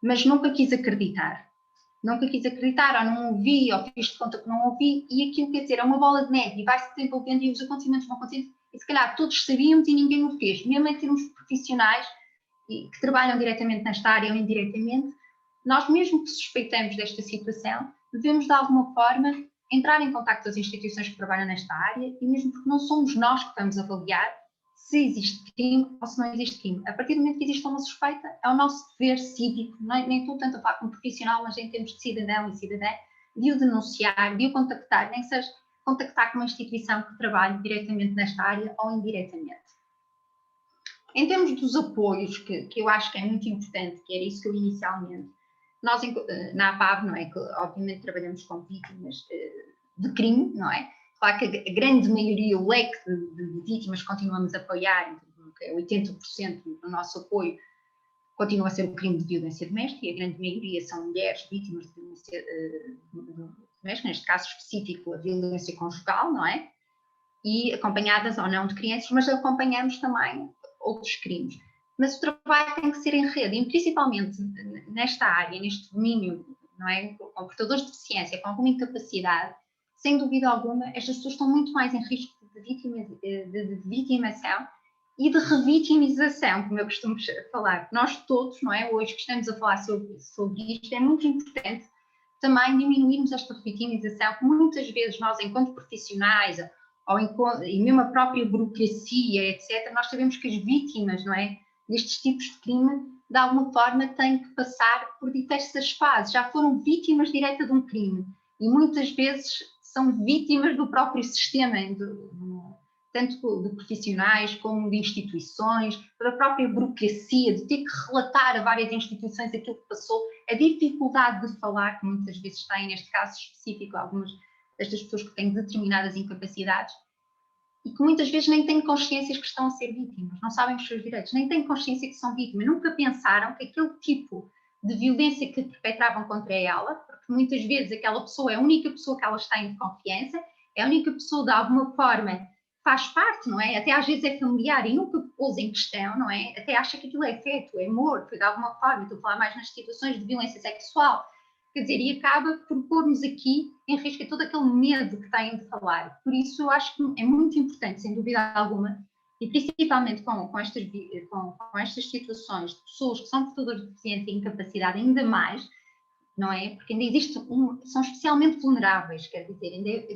mas nunca quis acreditar. Nunca quis acreditar, ou não ouvi, ou fiz de conta que não ouvi, e aquilo, quer dizer, é uma bola de neve, e vai-se desenvolvendo e os acontecimentos vão acontecendo, e se calhar todos sabíamos e ninguém o fez, mesmo em termos profissionais, que trabalham diretamente nesta área ou indiretamente, nós mesmo que suspeitamos desta situação, devemos de alguma forma entrar em contato com as instituições que trabalham nesta área, e mesmo porque não somos nós que vamos avaliar, se existe crime ou se não existe crime. A partir do momento que existe uma suspeita, é o nosso dever cívico, nem estou tanto a falar como profissional, mas em termos de cidadão e cidadã, de o denunciar, de o contactar, nem que seja contactar com uma instituição que trabalhe diretamente nesta área ou indiretamente. Em termos dos apoios, que eu acho que é muito importante, que era isso que eu inicialmente, nós na APAV, não é, que obviamente trabalhamos com vítimas de crime, não é? Claro que a grande maioria, o leque de vítimas continuamos a apoiar, 80% do nosso apoio continua a ser o crime de violência doméstica, e a grande maioria são mulheres vítimas de violência doméstica, neste caso específico a violência conjugal, não é? E acompanhadas ou não de crianças, mas acompanhamos também outros crimes. Mas o trabalho tem que ser em rede, e principalmente nesta área, neste domínio, não é? Com portadores de deficiência, com alguma incapacidade, sem dúvida alguma, estas pessoas estão muito mais em risco de vitimação e de revitimização, como eu costumo falar. Nós todos, não é? Hoje que estamos a falar sobre isto, é muito importante também diminuirmos esta revitimização, que muitas vezes nós, enquanto profissionais, e mesmo a própria burocracia, etc., nós sabemos que as vítimas, não é, destes tipos de crime, de alguma forma têm que passar por diversas fases, já foram vítimas diretas de um crime, e muitas vezes são vítimas do próprio sistema, tanto de profissionais como de instituições, da própria burocracia, de ter que relatar a várias instituições aquilo que passou, a dificuldade de falar, que muitas vezes têm, neste caso específico, algumas destas pessoas que têm determinadas incapacidades e que muitas vezes nem têm consciência que estão a ser vítimas, não sabem os seus direitos, nem têm consciência que são vítimas, nunca pensaram que aquele tipo de violência que perpetravam contra ela, porque muitas vezes aquela pessoa é a única pessoa que elas têm de confiança, é a única pessoa de alguma forma faz parte, não é? Até às vezes é familiar e nunca pôs em questão, não é? Até acha que aquilo é feito, é morto, de alguma forma, estou a falar mais nas situações de violência sexual, quer dizer, e acaba por pôr-nos aqui em risco todo aquele medo que têm de falar. Por isso eu acho que é muito importante, sem dúvida alguma, e principalmente com estas situações de pessoas que são portadoras de deficiência e incapacidade ainda mais, não é? Porque ainda existe, são especialmente vulneráveis, quer dizer, ainda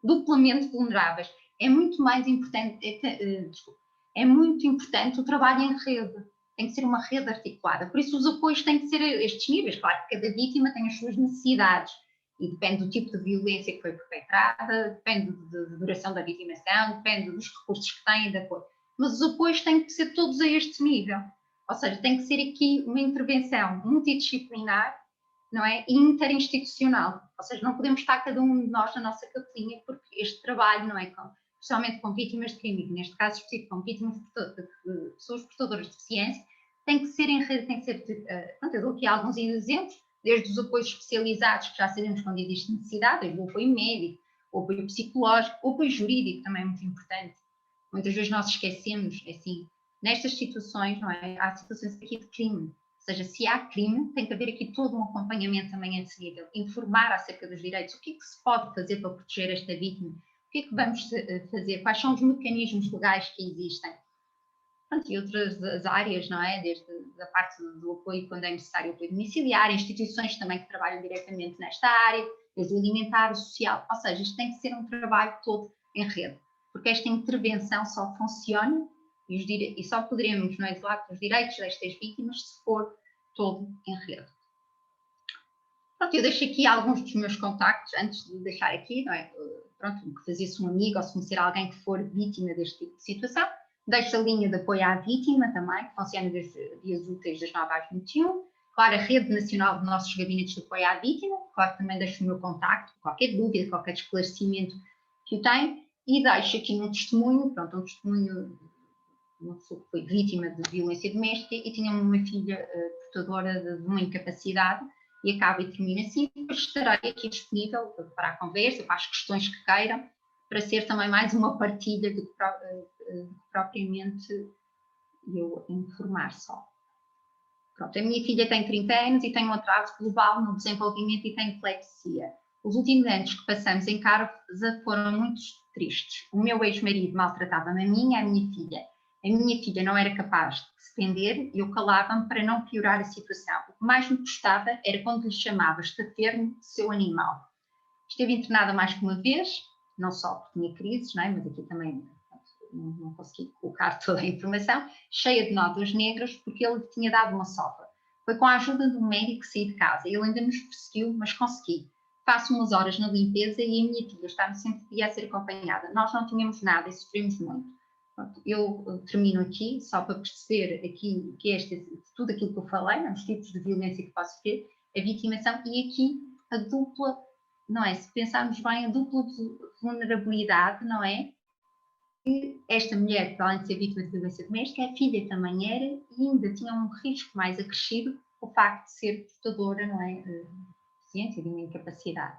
duplamente vulneráveis. É muito mais importante, é muito importante o trabalho em rede, tem que ser uma rede articulada, por isso os apoios têm que ser a estes níveis, claro que cada vítima tem as suas necessidades e depende do tipo de violência que foi perpetrada, depende da duração da vitimação, depende dos recursos que têm, de acordo. Mas os apoios têm que ser todos a este nível, ou seja, tem que ser aqui uma intervenção multidisciplinar, não é? E interinstitucional, ou seja, não podemos estar cada um de nós na nossa capelinha, porque este trabalho, não é? Especialmente com vítimas de crime, neste caso específico com vítimas de pessoas portadoras de deficiência, tem que ser em rede, tem que ser, pronto, eu dou aqui alguns exemplos, desde os apoios especializados, que já sabemos quando existe necessidade, desde o apoio médico, o apoio psicológico, o apoio jurídico também é muito importante. Muitas vezes nós esquecemos, assim, nestas situações, não é? Há situações aqui de crime, ou seja, se há crime, tem que haver aqui todo um acompanhamento também a esse nível, informar acerca dos direitos, o que é que se pode fazer para proteger esta vítima, o que é que vamos fazer, quais são os mecanismos legais que existem. Pronto, e outras áreas, não é? Desde a parte do apoio quando é necessário o apoio domiciliar, instituições também que trabalham diretamente nesta área, desde o alimentar, o social, ou seja, isto tem que ser um trabalho todo em rede, porque esta intervenção só funciona e só poderemos, não é, zelar pelos direitos destas vítimas se for todo em rede. Pronto, eu deixo aqui alguns dos meus contactos, antes de deixar aqui, não é? Pronto, que fazia-se um amigo ou se conhecer alguém que for vítima deste tipo de situação, deixo a linha de apoio à vítima também, que funciona desde dias úteis das 9 às 21. Claro, a rede nacional de nossos gabinetes de apoio à vítima, claro, também deixo o meu contacto, qualquer dúvida, qualquer esclarecimento que eu tenho, e deixo aqui um testemunho, pronto, um testemunho de uma pessoa que foi vítima de violência doméstica e tinha uma filha portadora de uma incapacidade, e acaba e termina assim, depois estarei aqui disponível para a conversa, para as questões que queiram, para ser também mais uma partilha do que propriamente eu informar só. Pronto, a minha filha tem 30 anos e tem um atraso global no desenvolvimento e tem epilepsia. Os últimos anos que passamos em casa foram muito tristes. O meu ex-marido maltratava-me a mim e a minha filha. A minha filha não era capaz de se defender e eu calava-me para não piorar a situação. O que mais me custava era quando lhe chamava estafermo seu animal. Esteve internada mais que uma vez, não só porque tinha crises, não é? Mas aqui também não consegui colocar toda a informação, cheia de nódulos negros, porque ele tinha dado uma sopa. Foi com a ajuda do médico que saí de casa. Ele ainda nos perseguiu, mas consegui. Faço umas horas na limpeza e a minha filha está-me sempre a ser acompanhada. Nós não tínhamos nada e sofremos muito. Pronto, eu termino aqui, só para perceber aqui que tudo aquilo que eu falei, os tipos de violência que posso sofrer, a vitimação e aqui a dupla, não é? Se pensarmos bem, a dupla vulnerabilidade, não é? Que esta mulher, para além de ser vítima de violência doméstica, a filha também era e ainda tinha um risco mais acrescido o facto de ser portadora, não é? De deficiência, de uma incapacidade.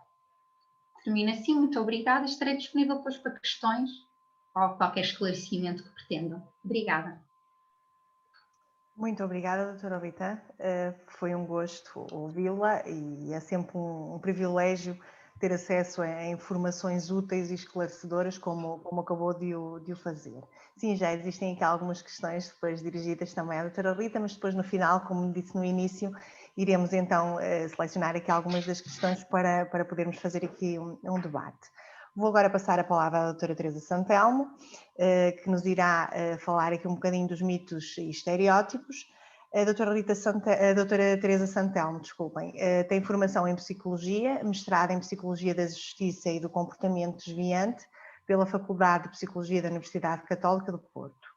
Termino assim, muito obrigada, estarei disponível depois para questões ou qualquer esclarecimento que pretendam. Obrigada. Muito obrigada, doutora Rita. Foi um gosto ouvi-la e é sempre um privilégio ter acesso a informações úteis e esclarecedoras como acabou de o fazer. Sim, já existem aqui algumas questões depois dirigidas também à doutora Rita, mas depois no final, como disse no início, iremos então selecionar aqui algumas das questões para podermos fazer aqui um debate. Vou agora passar a palavra à doutora Teresa Santelmo, que nos irá falar aqui um bocadinho dos mitos e estereótipos. A doutora Teresa Santelmo, desculpem, tem formação em Psicologia, mestrado em Psicologia da Justiça e do Comportamento Desviante pela Faculdade de Psicologia da Universidade Católica do Porto.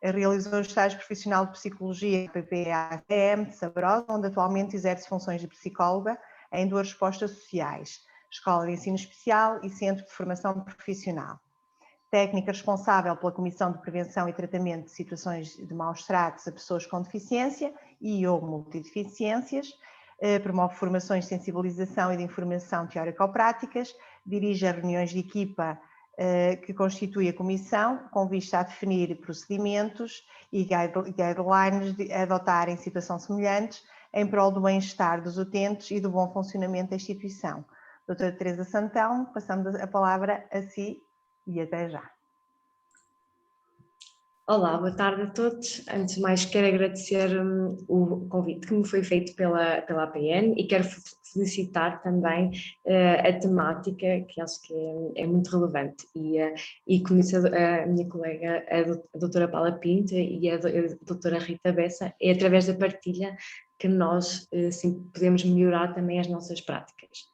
Realizou estágio profissional de Psicologia na PPA-ACM de Sabrosa, onde atualmente exerce funções de psicóloga em 2 respostas sociais, Escola de Ensino Especial e Centro de Formação Profissional. Técnica responsável pela Comissão de Prevenção e Tratamento de Situações de Maus Tratos a Pessoas com Deficiência e ou Multideficiências, promove formações de sensibilização e de informação teórico-práticas, dirige as reuniões de equipa que constitui a Comissão, com vista a definir procedimentos e guidelines a adotar em situações semelhantes, em prol do bem-estar dos utentes e do bom funcionamento da instituição. Doutora Teresa Santelmo, passamos a palavra a si e até já. Olá, boa tarde a todos. Antes de mais, quero agradecer o convite que me foi feito pela APN e quero felicitar também a temática, que acho que é muito relevante. E conheço a minha colega, a doutora Paula Pinto e a doutora Rita Bessa, é através da partilha que nós sim, podemos melhorar também as nossas práticas.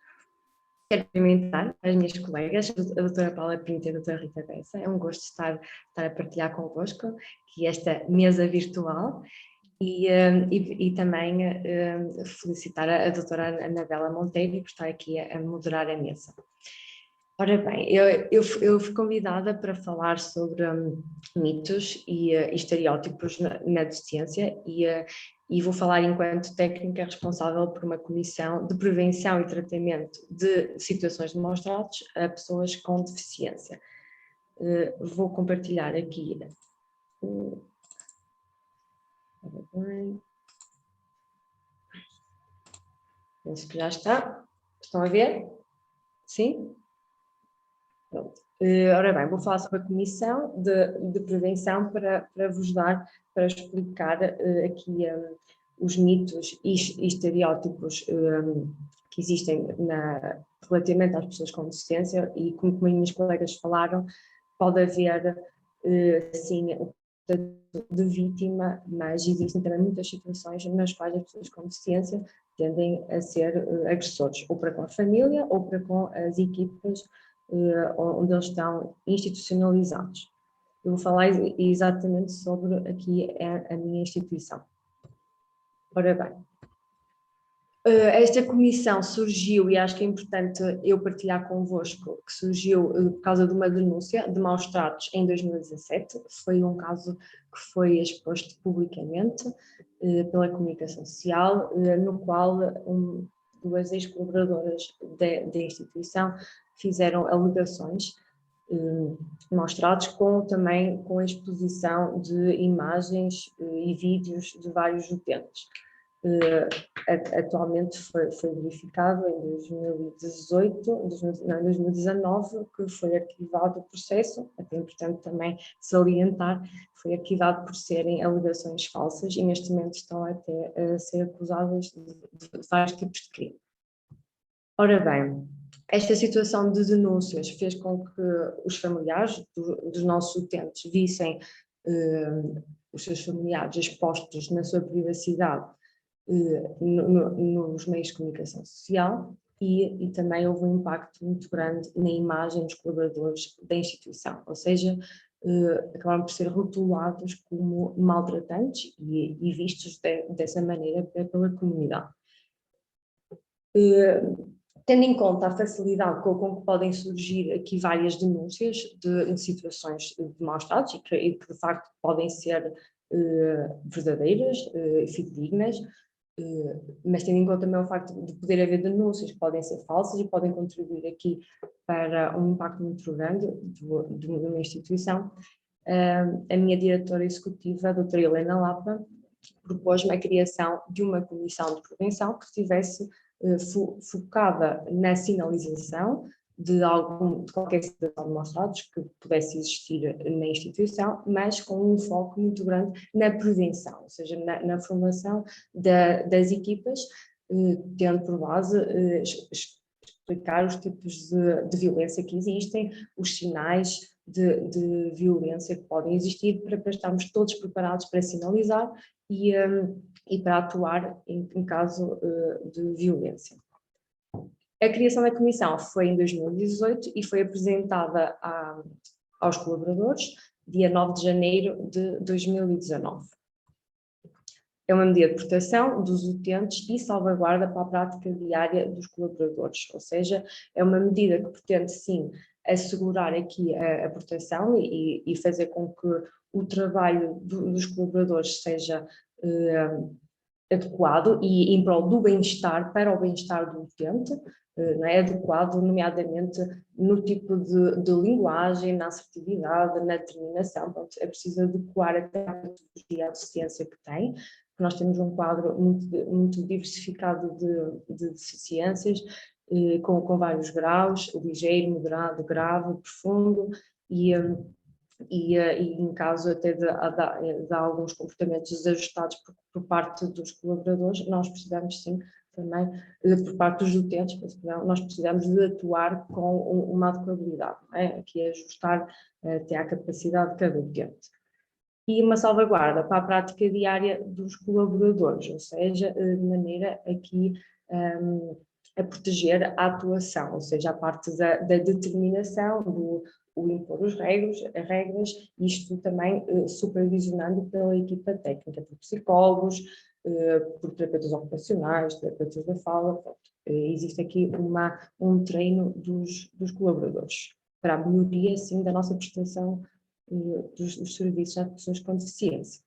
Quero cumprimentar as minhas colegas, a doutora Paula Pinto e a doutora Rita Bessa. É um gosto estar a partilhar convosco aqui esta mesa virtual e também felicitar a doutora Anabela Monteiro por estar aqui a moderar a mesa. Ora bem, eu fui convidada para falar sobre mitos e estereótipos na deficiência e vou falar enquanto técnica responsável por uma comissão de prevenção e tratamento de situações de maus tratos a pessoas com deficiência. Vou compartilhar aqui. Penso que já está. Estão a ver? Sim? Pronto. Ora bem, vou falar sobre a comissão de prevenção para vos dar, para explicar aqui os mitos e estereótipos que existem relativamente às pessoas com deficiência e como minhas colegas falaram, pode haver sim o de vítima, mas existem também muitas situações nas quais as pessoas com deficiência tendem a ser agressores, ou para com a família ou para com as equipas onde eles estão institucionalizados. Eu vou falar exatamente sobre aqui a minha instituição. Ora bem, esta comissão surgiu, e acho que é importante eu partilhar convosco, que surgiu por causa de uma denúncia de maus tratos em 2017. Foi um caso que foi exposto publicamente pela comunicação social, no qual duas ex-colaboradoras da instituição fizeram alegações de maus tratos, também com a exposição de imagens e vídeos de vários utentes. Atualmente foi verificado em 2019 que foi arquivado o processo, até importante também salientar, foi arquivado por serem alegações falsas e neste momento estão até a ser acusadas de vários tipos de crime. Ora bem, Esta situação de denúncias fez com que os familiares dos nossos utentes vissem os seus familiares expostos na sua privacidade nos meios de comunicação social e também houve um impacto muito grande na imagem dos colaboradores da instituição, ou seja, acabaram por ser rotulados como maltratantes e vistos dessa maneira pela comunidade. Tendo em conta a facilidade com que podem surgir aqui várias denúncias de situações de maus-tratos e que de facto podem ser verdadeiras, fidedignas, mas tendo em conta também o facto de poder haver denúncias que podem ser falsas e podem contribuir aqui para um impacto muito grande de uma instituição, a minha diretora executiva, a doutora Helena Lapa, propôs-me a criação de uma comissão de prevenção que estivesse focada na sinalização de qualquer situação de maus-tratos que pudesse existir na instituição, mas com um foco muito grande na prevenção, ou seja, na formação das equipas, tendo por base explicar os tipos de violência que existem, os sinais de violência que podem existir, para estarmos todos preparados para sinalizar e para atuar em caso de violência. A criação da comissão foi em 2018 e foi apresentada aos colaboradores dia 9 de janeiro de 2019. É uma medida de proteção dos utentes e salvaguarda para a prática diária dos colaboradores, ou seja, é uma medida que pretende sim assegurar aqui a proteção e fazer com que o trabalho dos colaboradores seja adequado e em prol do bem-estar, para o bem-estar do utente, não é adequado, nomeadamente no tipo de linguagem, na assertividade, na determinação. Portanto, é preciso adequar até a metodologia de ciência que tem, porque nós temos um quadro muito diversificado de deficiências, com vários graus, ligeiro, moderado, grave, profundo, e em caso até de alguns comportamentos desajustados por parte dos colaboradores, nós precisamos sim também, por parte dos utentes, nós precisamos de atuar com uma adequabilidade, que é ajustar até à capacidade de cada utente. E uma salvaguarda para a prática diária dos colaboradores, ou seja, de maneira aqui a proteger a atuação, ou seja, a parte da determinação, o impor as regras, isto também supervisionando pela equipa técnica, por psicólogos, por terapeutas ocupacionais, terapeutas da fala. Existe aqui um treino dos colaboradores para a melhoria, sim, da nossa prestação dos serviços às pessoas com deficiência.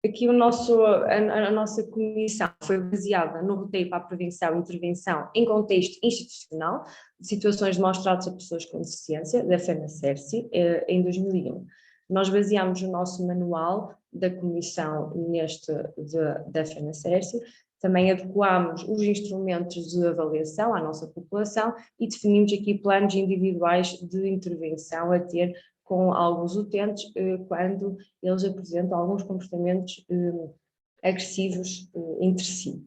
Aqui a nossa comissão foi baseada no roteiro para a prevenção e intervenção em contexto institucional de situações de maus-tratos a pessoas com deficiência, da FENACERSI, em 2001. Nós baseámos o nosso manual da comissão da FENACERSI, também adequámos os instrumentos de avaliação à nossa população e definimos aqui planos individuais de intervenção a ter com alguns utentes quando eles apresentam alguns comportamentos agressivos entre si.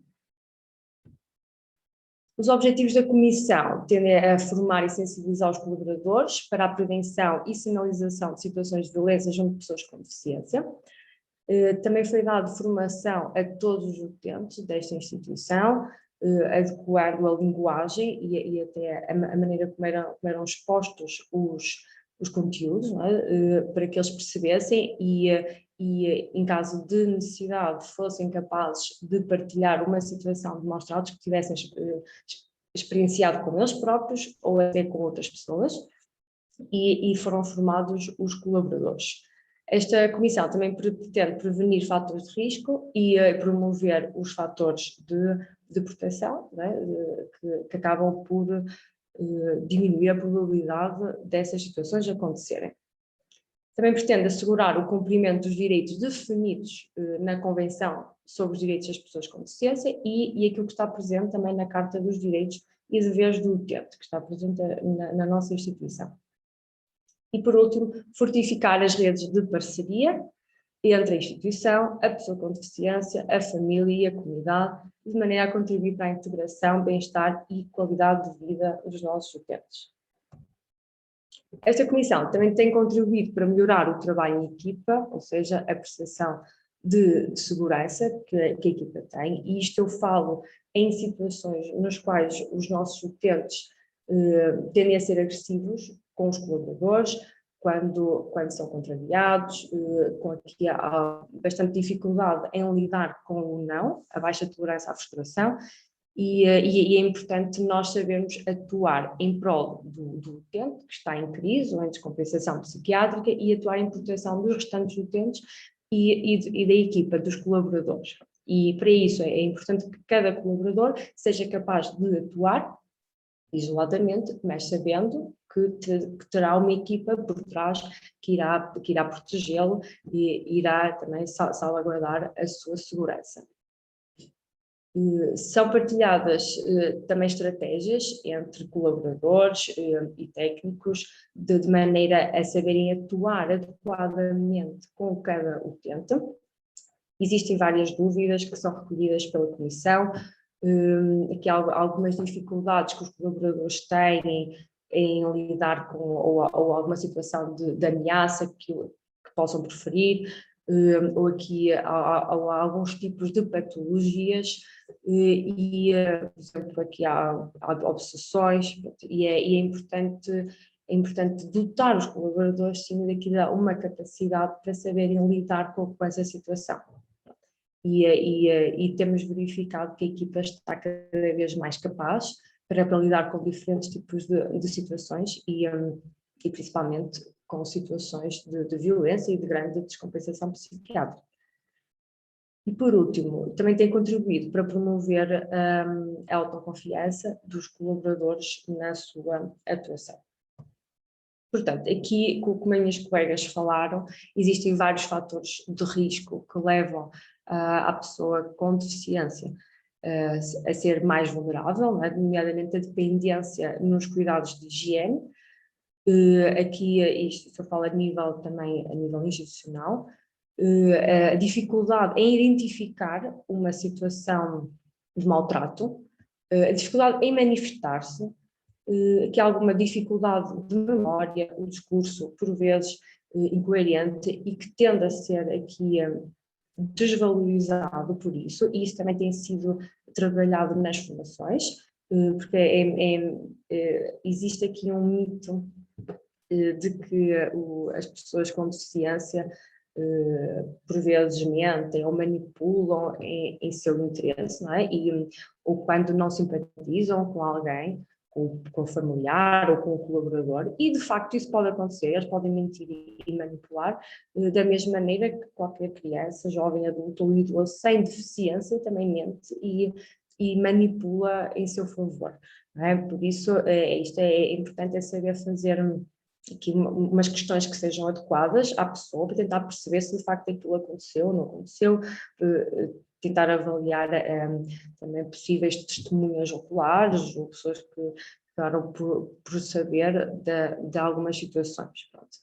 Os objetivos da comissão tendem a formar e sensibilizar os colaboradores para a prevenção e sinalização de situações de violência junto de pessoas com deficiência. Também foi dada formação a todos os utentes desta instituição, adequando a linguagem e até a maneira como eram expostos os conteúdos, não é? Para que eles percebessem e em caso de necessidade fossem capazes de partilhar uma situação de maus-tratos que tivessem experienciado com eles próprios ou até com outras pessoas, e foram formados os colaboradores. Esta comissão também pretende prevenir fatores de risco e promover os fatores de proteção, não é? que acabam por diminuir a probabilidade dessas situações acontecerem. Também pretende assegurar o cumprimento dos direitos definidos na Convenção sobre os Direitos das Pessoas com Deficiência e aquilo que está presente também na Carta dos Direitos e Deveres do Utente, que está presente na nossa instituição. E, por último, fortificar as redes de parceria entre a instituição, a pessoa com deficiência, a família e a comunidade, de maneira a contribuir para a integração, bem-estar e qualidade de vida dos nossos utentes. Esta comissão também tem contribuído para melhorar o trabalho em equipa, ou seja, a percepção de segurança que a equipa tem, e isto eu falo em situações nas quais os nossos utentes tendem a ser agressivos com os colaboradores, quando são contrariados, com aqui há bastante dificuldade em lidar com o não, a baixa tolerância à frustração, e é importante nós sabermos atuar em prol do utente que está em crise ou em descompensação psiquiátrica e atuar em proteção dos restantes utentes e da equipa, dos colaboradores. E para isso é importante que cada colaborador seja capaz de atuar isoladamente, mas sabendo que terá uma equipa por trás que irá protegê-lo e irá também salvaguardar a sua segurança. São partilhadas também estratégias entre colaboradores e técnicos de maneira a saberem atuar adequadamente com cada utente. Existem várias dúvidas que são recolhidas pela Comissão, aqui há algumas dificuldades que os colaboradores têm em lidar com ou alguma situação de ameaça que possam preferir, ou aqui há alguns tipos de patologias e, por exemplo, aqui há obsessões e é importante dotar os colaboradores sim daqui uma capacidade para saberem lidar com essa situação. E temos verificado que a equipa está cada vez mais capaz para lidar com diferentes tipos de situações e principalmente com situações de violência e de grande descompensação psiquiátrica. E por último, também tem contribuído para promover a autoconfiança dos colaboradores na sua atuação. Portanto, aqui, como as minhas colegas falaram, existem vários fatores de risco que levam a pessoa com deficiência a ser mais vulnerável, nomeadamente a dependência nos cuidados de higiene. Aqui, isto eu falo a nível institucional, a dificuldade em identificar uma situação de maltrato, a dificuldade em manifestar-se, que há alguma dificuldade de memória, o discurso por vezes incoerente e que tende a ser aqui desvalorizado por isso, e isso também tem sido trabalhado nas formações, porque existe aqui um mito de que as pessoas com deficiência por vezes mentem ou manipulam em seu interesse, não é? Ou quando não simpatizam com alguém, com o familiar ou com o colaborador, e de facto isso pode acontecer, eles podem mentir e manipular, da mesma maneira que qualquer criança, jovem, adulto ou idoso sem deficiência também mente e manipula em seu favor, não é? Por isso isto é importante saber fazer aqui umas questões que sejam adequadas à pessoa para tentar perceber se de facto aquilo aconteceu ou não aconteceu, tentar avaliar também possíveis testemunhas oculares ou pessoas que ficaram por saber de algumas situações. Pronto.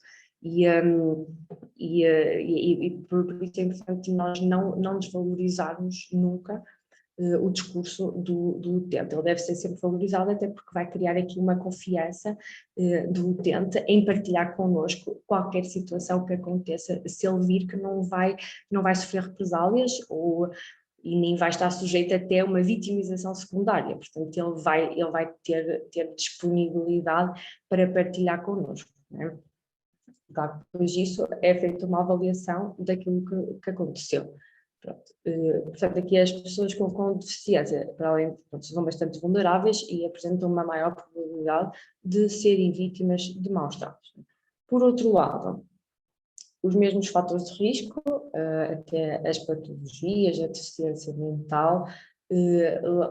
Por isso é importante nós não desvalorizarmos nunca o discurso do utente. Ele deve ser sempre valorizado, até porque vai criar aqui uma confiança do utente em partilhar connosco qualquer situação que aconteça, se ele vir que não vai sofrer represálias e nem vai estar sujeito até uma vitimização secundária. Portanto, ele vai ter disponibilidade para partilhar connosco, não é? Claro, depois disso é feita uma avaliação daquilo que aconteceu. Portanto, aqui as pessoas com deficiência, para além, são bastante vulneráveis e apresentam uma maior probabilidade de serem vítimas de maus tratos. Por outro lado, os mesmos fatores de risco, até as patologias, a deficiência mental,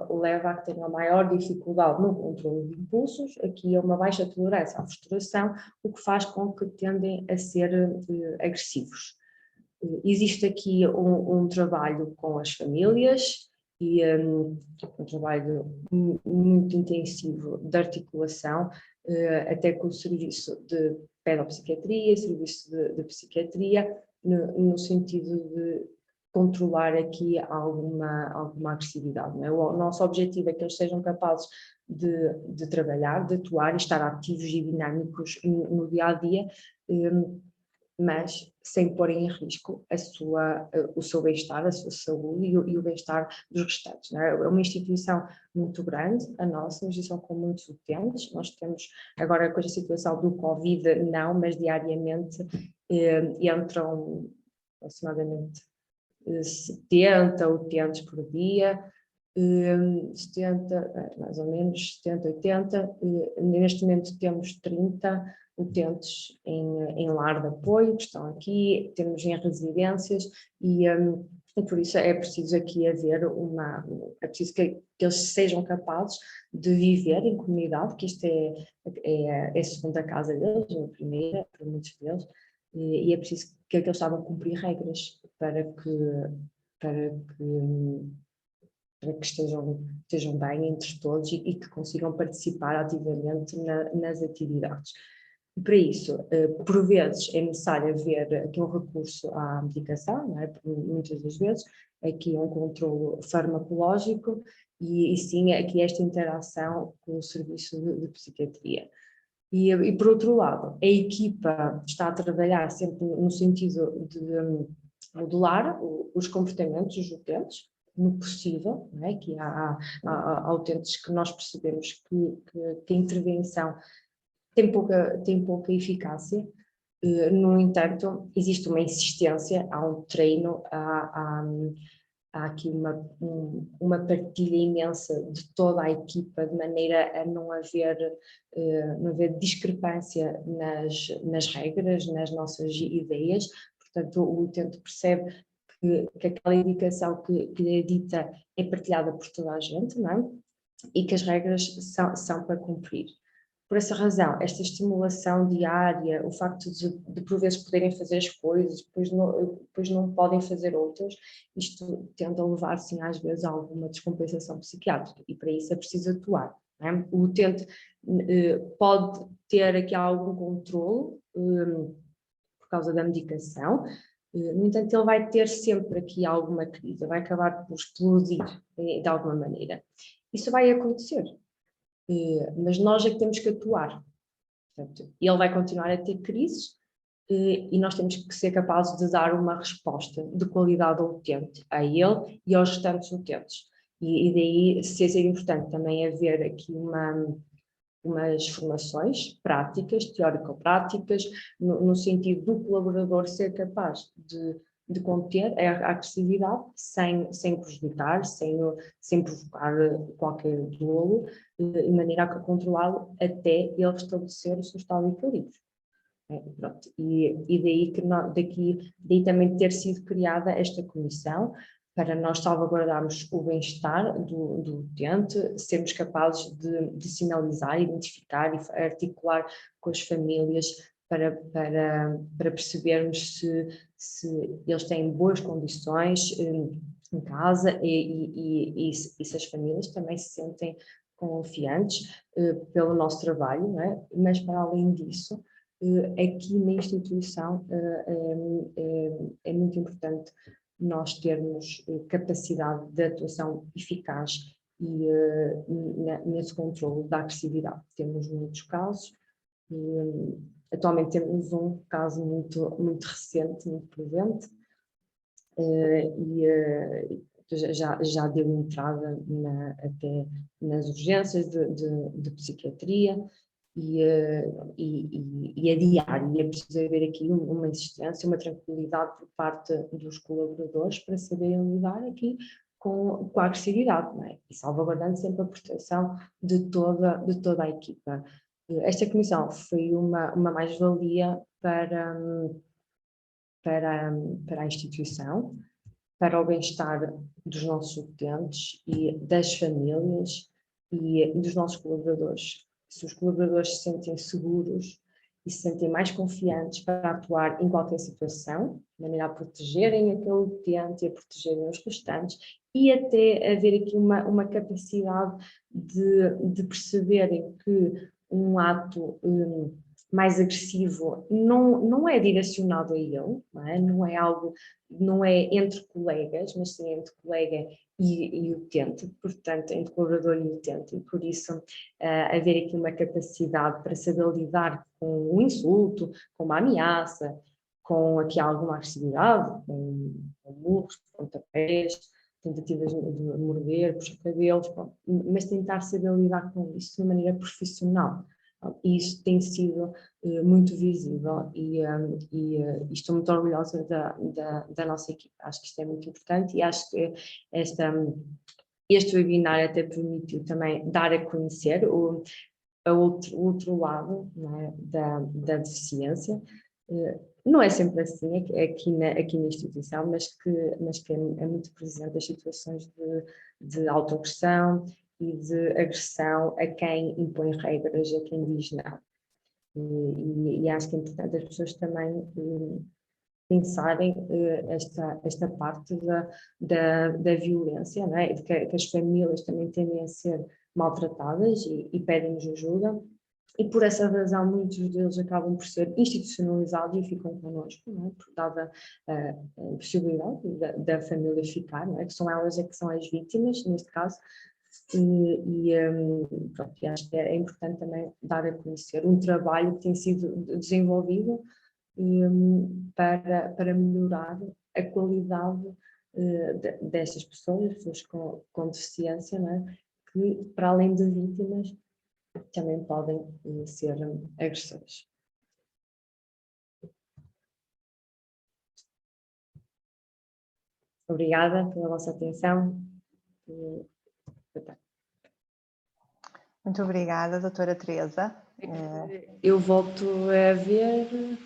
leva a que tenham maior dificuldade no controle de impulsos, aqui é uma baixa tolerância à frustração, o que faz com que tendem a ser agressivos. Existe aqui um trabalho com as famílias e um trabalho muito intensivo de articulação, até com o serviço de pedopsiquiatria, serviço de psiquiatria no sentido de controlar aqui alguma agressividade. Não é? O nosso objetivo é que eles sejam capazes de trabalhar, de atuar e estar ativos e dinâmicos no dia-a-dia, mas sem pôr em risco o seu bem-estar, a sua saúde e o bem-estar dos restantes. Não é? É uma instituição muito grande, a nossa, uma instituição com muitos utentes. Nós temos, agora com a situação do Covid, não, mas diariamente entram aproximadamente 70 utentes por dia, 70, mais ou menos 70, 80. Neste momento temos 30 utentes em lar de apoio que estão aqui, temos em residências e por isso é preciso aqui haver é preciso que eles sejam capazes de viver em comunidade, que isto é a segunda casa deles, a primeira, para muitos deles, e é preciso que eles saibam cumprir regras para que estejam bem entre todos e que consigam participar ativamente nas atividades. E para isso, por vezes, é necessário haver aqui um recurso à medicação, não é? Muitas das vezes, aqui um controlo farmacológico e sim, aqui esta interação com o serviço de psiquiatria. E por outro lado, a equipa está a trabalhar sempre no sentido de modular os comportamentos dos utentes, no possível, não é? Que há utentes que nós percebemos que a intervenção tem pouca eficácia. No entanto, existe uma insistência, há um treino, há aqui uma partilha imensa de toda a equipa, de maneira a não haver discrepância nas regras, nas nossas ideias. Portanto, o utente percebe que aquela indicação que lhe é dita é partilhada por toda a gente, não é? E que as regras são para cumprir. Por essa razão, esta estimulação diária, o facto de por vezes poderem fazer as coisas, depois não podem fazer outras, isto tende a levar, sim, às vezes a alguma descompensação psiquiátrica e para isso é preciso atuar. Não é? O utente pode ter aqui algum controle por causa da medicação, no entanto ele vai ter sempre aqui alguma crise, vai acabar por explodir de alguma maneira. Isso vai acontecer. Mas nós é que temos que atuar. Portanto, ele vai continuar a ter crises e nós temos que ser capazes de dar uma resposta de qualidade ao utente, a ele e aos restantes utentes. E daí ser importante também haver aqui umas formações práticas, teórico-práticas, no sentido do colaborador ser capaz de conter a agressividade sem prejudicar, sem provocar qualquer dolo, de maneira a controlá-lo até ele restabelecer o seu estado de equilíbrio. Pronto. E daí também ter sido criada esta comissão para nós salvaguardarmos o bem-estar do utente, sermos capazes de sinalizar, identificar e articular com as famílias para percebermos se eles têm boas condições em casa e se as famílias também se sentem confiantes pelo nosso trabalho, não é? Mas para além disso, aqui na instituição é muito importante nós termos capacidade de atuação eficaz e nesse controle da agressividade. Temos muitos casos, atualmente temos um caso muito recente, muito presente, já deu entrada até nas urgências de psiquiatria e é diário, e é preciso haver aqui uma insistência, uma tranquilidade por parte dos colaboradores para saberem lidar aqui com a agressividade, não é? E salvaguardando sempre a proteção de toda a equipa. Esta comissão foi uma mais-valia para a instituição, para o bem-estar dos nossos utentes e das famílias e dos nossos colaboradores. Se os colaboradores se sentem seguros e se sentem mais confiantes para atuar em qualquer situação, de maneira a protegerem aquele utente e a protegerem os restantes, e até haver aqui uma capacidade de perceberem que um ato mais agressivo não é direcionado a ele, não é algo, não é entre colegas, mas sim entre colega e utente, portanto, entre colaborador e utente, e por isso haver aqui uma capacidade para saber lidar com um insulto, com uma ameaça, com aqui alguma agressividade, com murros, pontapés, tentativas de morder, puxar cabelos, mas tentar saber lidar com isso de uma maneira profissional. E isso tem sido muito visível e estou muito orgulhosa da nossa equipe. Acho que isto é muito importante e acho que este webinar até permitiu também dar a conhecer o outro lado, não é, da deficiência. Não é sempre assim aqui na instituição, mas que é muito presente as situações de autoagressão e de agressão a quem impõe regras, a quem diz não. E acho que é importante as pessoas também pensarem esta parte da violência, não é? De que as famílias também tendem a ser maltratadas e pedem-nos ajuda. E por essa razão muitos deles acabam por ser institucionalizados e ficam connosco, não é? Por dada a possibilidade da família ficar, não é? Que são elas que são as vítimas, neste caso, e acho que é importante também dar a conhecer um trabalho que tem sido desenvolvido para melhorar a qualidade destas pessoas com deficiência, não é? Que para além de vítimas também podem ser agressores. Obrigada pela vossa atenção. Muito obrigada, doutora Teresa. Eu volto a ver.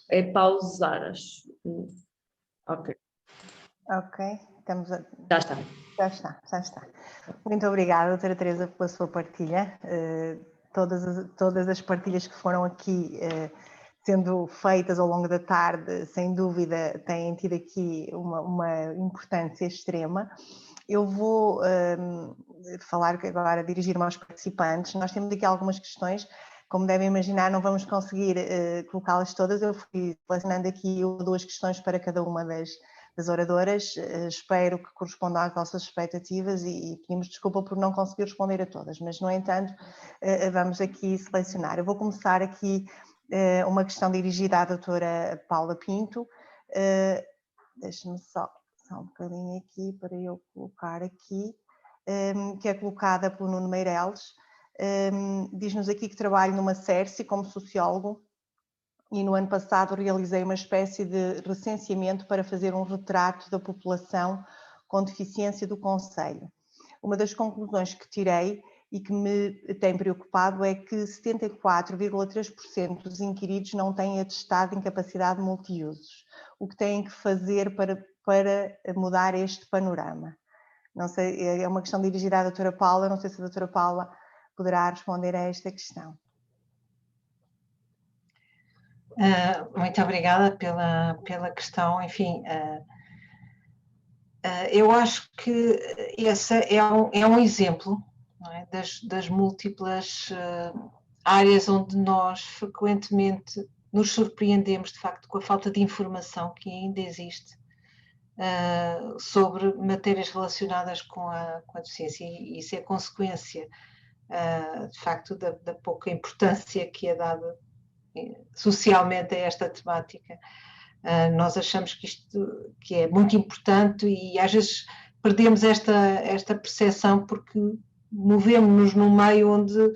É pausar, acho. Ok. Ok, estamos a... Já está. Já está. Muito obrigada, doutora Teresa, pela sua partilha. Todas as partilhas que foram aqui sendo feitas ao longo da tarde, sem dúvida, têm tido aqui uma importância extrema. Eu vou falar agora, dirigir-me aos participantes. Nós temos aqui algumas questões, como devem imaginar, não vamos conseguir colocá-las todas. Eu fui selecionando aqui 1 ou 2 questões para cada uma das oradoras. Espero que correspondam às vossas expectativas e pedimos desculpa por não conseguir responder a todas, mas, no entanto, vamos aqui selecionar. Eu vou começar aqui uma questão dirigida à doutora Paula Pinto. Deixe-me só um bocadinho aqui para eu colocar aqui, que é colocada pelo Nuno Meireles. Diz-nos aqui que trabalho numa CERSI como sociólogo e no ano passado realizei uma espécie de recenseamento para fazer um retrato da população com deficiência do concelho. Uma das conclusões que tirei e que me tem preocupado é que 74,3% dos inquiridos não têm atestado de incapacidade multiusos. O que têm que fazer para mudar este panorama? Não sei, é uma questão dirigida à doutora Paula, não sei se a doutora Paula poderá responder a esta questão. Muito obrigada pela questão. Enfim, eu acho que esse é um exemplo, não é, das múltiplas áreas onde nós frequentemente nos surpreendemos, de facto, com a falta de informação que ainda existe sobre matérias relacionadas com a deficiência, e isso é consequência, de facto, da pouca importância que é dada socialmente a esta temática. Nós achamos que é muito importante e às vezes perdemos esta percepção porque movemos-nos num meio onde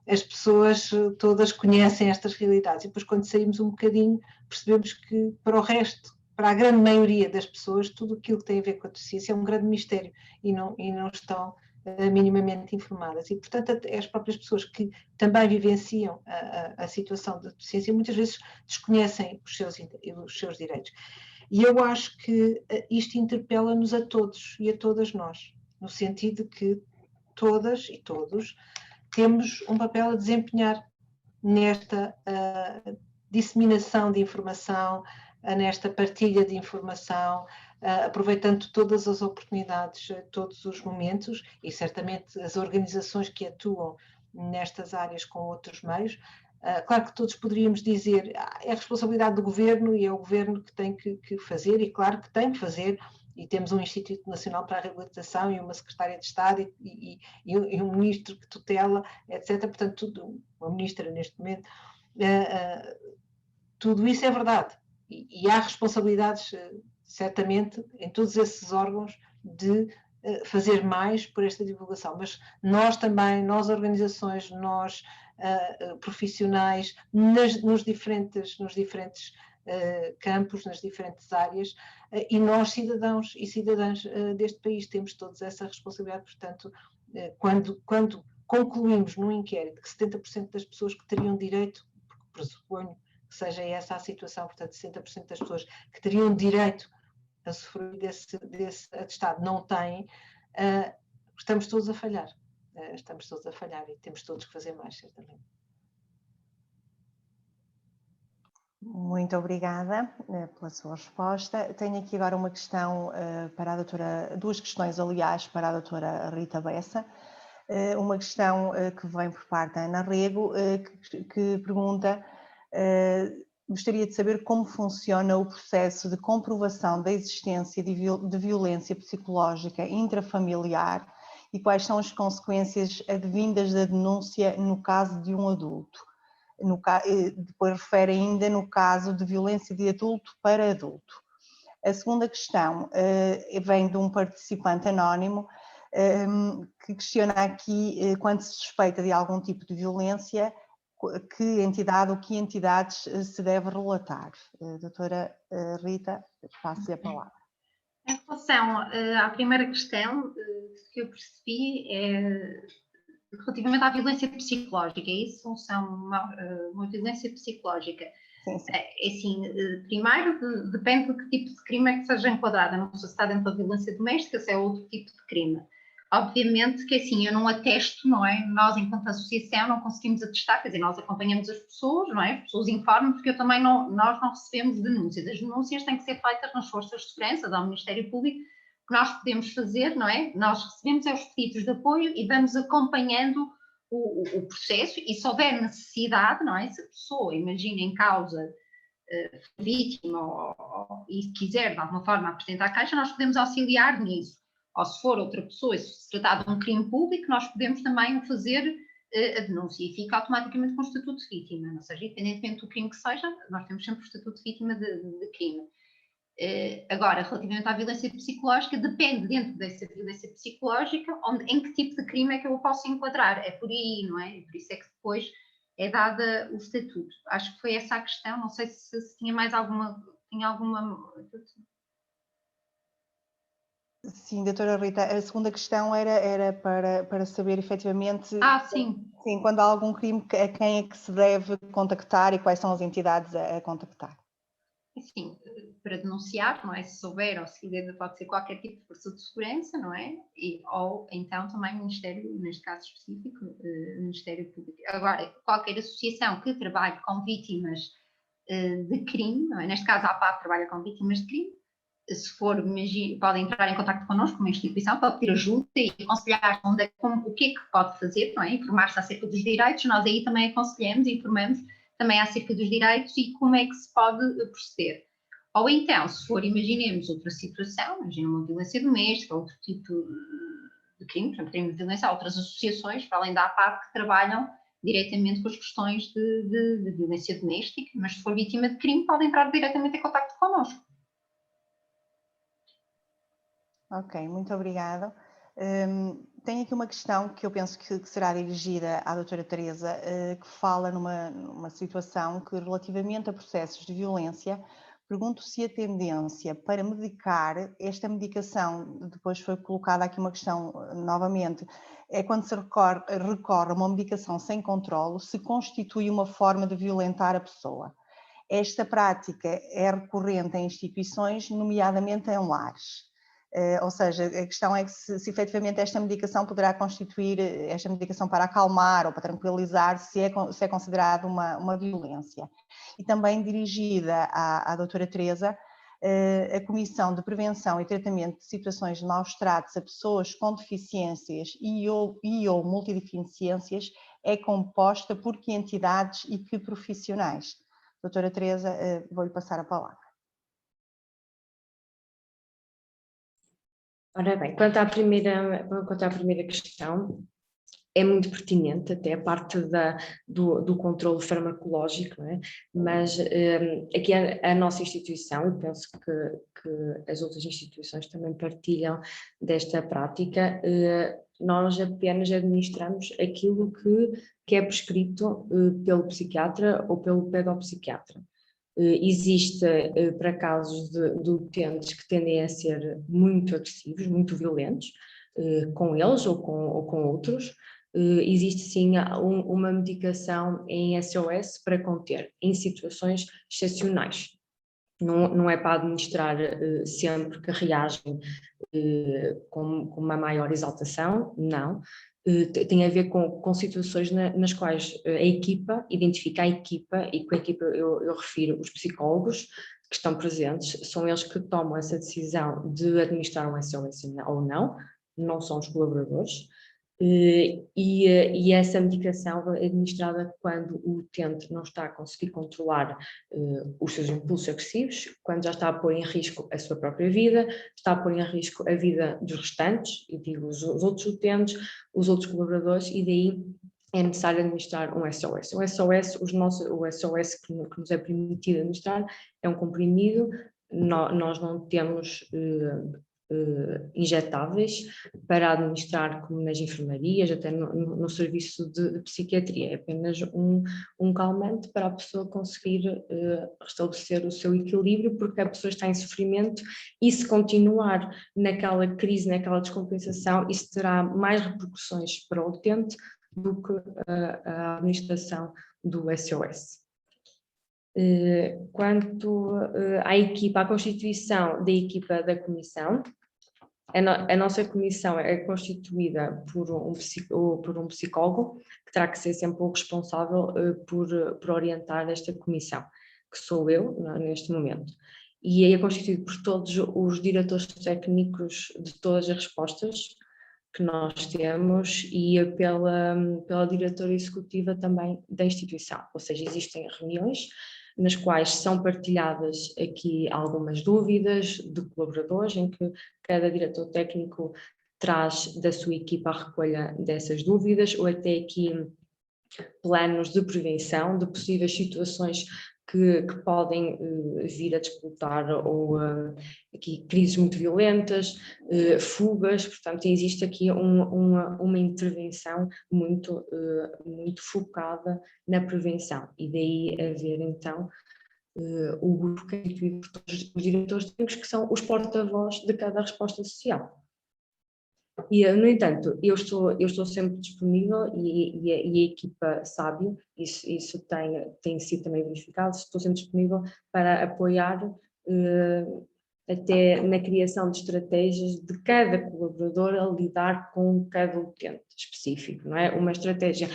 as pessoas todas conhecem estas realidades e depois quando saímos um bocadinho percebemos que para o resto, para a grande maioria das pessoas, tudo aquilo que tem a ver com a deficiência é um grande mistério e não estão minimamente informadas. E, portanto, as próprias pessoas que também vivenciam a situação de deficiência muitas vezes desconhecem os seus direitos. E eu acho que isto interpela-nos a todos e a todas nós, no sentido de que todas e todos temos um papel a desempenhar nesta disseminação de informação, nesta partilha de informação, aproveitando todas as oportunidades, todos os momentos, e certamente as organizações que atuam nestas áreas com outros meios. Claro que todos poderíamos dizer, é a responsabilidade do governo e é o governo que tem que fazer, e claro que tem que fazer, e temos um Instituto Nacional para a Reabilitação e uma Secretária de Estado e um ministro que tutela, etc. Portanto, uma ministra neste momento, tudo isso é verdade. E há responsabilidades, certamente, em todos esses órgãos de fazer mais por esta divulgação. Mas nós também, nós organizações, nós profissionais, nos diferentes campos, nas diferentes áreas, e nós, cidadãos e cidadãs deste país, temos todos essa responsabilidade. Portanto, quando concluímos num inquérito que 70% das pessoas que teriam direito, porque pressuponho que seja essa a situação, portanto 60% das pessoas que teriam direito a sofrer desse atestado não têm, estamos todos a falhar. Estamos todos a falhar e temos todos que fazer mais, certamente. Muito obrigada pela sua resposta. Tenho aqui agora uma questão para a doutora, duas questões, aliás, para a doutora Rita Bessa. Uma questão que vem por parte da Ana Rego, que pergunta: gostaria de saber como funciona o processo de comprovação da existência de violência psicológica intrafamiliar e quais são as consequências advindas da denúncia no caso de um adulto. Depois refere ainda no caso de violência de adulto para adulto. A segunda questão vem de um participante anónimo que questiona aqui, quando se suspeita de algum tipo de violência, que entidade ou que entidades se deve relatar. Doutora Rita, passo-lhe a palavra. Em relação à primeira questão, que eu percebi é relativamente à violência psicológica. Isso são uma violência psicológica. Sim, sim. Assim, primeiro, depende de que tipo de crime é que seja enquadrado. Não sei se está dentro da violência doméstica, se é outro tipo de crime. Obviamente que assim, eu não atesto, não é? Nós, enquanto associação, não conseguimos atestar, quer dizer, nós acompanhamos as pessoas, não é? As pessoas informam, porque nós não recebemos denúncias. As denúncias têm que ser feitas nas forças de segurança, do Ministério Público. O que nós podemos fazer, não é? Nós recebemos os pedidos de apoio e vamos acompanhando o processo, e se houver necessidade, não é? Se a pessoa, imagina, em causa vítima e quiser de alguma forma apresentar a queixa, nós podemos auxiliar nisso. Ou se for outra pessoa, se se tratar de um crime público, nós podemos também fazer a denúncia e fica automaticamente com o estatuto de vítima. Ou seja, independentemente do crime que seja, nós temos sempre o estatuto de vítima de crime. Agora, relativamente à violência psicológica, depende dentro dessa violência psicológica em que tipo de crime é que eu posso enquadrar. É por aí, não é? E por isso é que depois é dada o estatuto. Acho que foi essa a questão. Não sei se tinha mais alguma... Tinha alguma... Sim, doutora Rita, a segunda questão era para saber efetivamente sim. Sim, quando há algum crime, a quem é que se deve contactar e quais são as entidades a contactar. Sim, para denunciar, não é? Se souber ou se quiser, pode ser qualquer tipo de força de segurança, não é? Ou então também o Ministério, neste caso específico, o Ministério Público. Agora, qualquer associação que trabalhe com vítimas de crime, não é? Neste caso a APAV trabalha com vítimas de crime, se for, imagine, pode entrar em contato connosco, como instituição, pode pedir ajuda e aconselhar o que é que pode fazer, não é? Informar-se acerca dos direitos, nós aí também aconselhamos e informamos também acerca dos direitos e como é que se pode proceder. Ou então, se for, imaginemos outra situação, imagina uma violência doméstica, outro tipo de crime, por exemplo, crime de violência, há outras associações, para além da APAV, que trabalham diretamente com as questões de violência doméstica, mas se for vítima de crime, pode entrar diretamente em contato connosco. Ok, muito obrigada. Tenho aqui uma questão que eu penso que será dirigida à doutora Teresa, que fala numa situação que, relativamente a processos de violência, pergunto se a tendência para medicar, esta medicação, depois foi colocada aqui uma questão novamente, é quando se recorre a uma medicação sem controlo, se constitui uma forma de violentar a pessoa. Esta prática é recorrente em instituições, nomeadamente em lares. Ou seja, a questão é que se efetivamente esta medicação poderá constituir, esta medicação para acalmar ou para tranquilizar, se é considerado uma violência. E também dirigida à doutora Teresa, a Comissão de Prevenção e Tratamento de Situações de Maus Tratos a Pessoas com Deficiências e ou Multideficiências é composta por que entidades e que profissionais? Doutora Teresa, vou-lhe passar a palavra. Ora bem, quanto à primeira questão, é muito pertinente até a parte do controle farmacológico, não é? Mas aqui a nossa instituição, e penso que as outras instituições também partilham desta prática, nós apenas administramos aquilo que é prescrito pelo psiquiatra ou pelo pedopsiquiatra. Existe para casos de utentes que tendem a ser muito agressivos, muito violentos, com eles ou com outros. Existe sim uma medicação em SOS para conter em situações excepcionais. Não é para administrar sempre que reagem com uma maior exaltação, não. Tem a ver com situações nas quais a equipa, identifica a equipa, e com a equipa eu refiro os psicólogos que estão presentes, são eles que tomam essa decisão de administrar um SOS ou não são os colaboradores. E essa medicação é administrada quando o utente não está a conseguir controlar os seus impulsos agressivos, quando já está a pôr em risco a sua própria vida, está a pôr em risco a vida dos restantes, e digo os outros utentes, os outros colaboradores, e daí é necessário administrar um SOS. O SOS que nos é permitido administrar é um comprimido. Nós não temos injetáveis para administrar, como nas enfermarias, até no serviço de psiquiatria. É apenas um calmante para a pessoa conseguir restabelecer o seu equilíbrio, porque a pessoa está em sofrimento, e se continuar naquela crise, naquela descompensação, isso terá mais repercussões para o utente do que a administração do SOS. Quanto à constituição da equipa da comissão, a nossa comissão é constituída por um psicólogo, que terá que ser sempre o responsável por orientar esta comissão, que sou eu neste momento. E é constituído por todos os diretores técnicos de todas as respostas que nós temos e pela diretora executiva também da instituição. Ou seja, existem reuniões nas quais são partilhadas aqui algumas dúvidas de colaboradores, em que cada diretor técnico traz da sua equipa a recolha dessas dúvidas, ou até aqui planos de prevenção de possíveis situações que podem vir a disputar, ou aqui crises muito violentas, fugas. Portanto, existe aqui uma intervenção muito focada na prevenção, e daí haver então o grupo constituído por todos os diretores técnicos, que são os porta-voz de cada resposta social. E, no entanto, eu estou sempre disponível, e a equipa sabe, isso tem sido também verificado, estou sempre disponível para apoiar até na criação de estratégias de cada colaborador a lidar com cada utente específico, não é? Uma estratégia,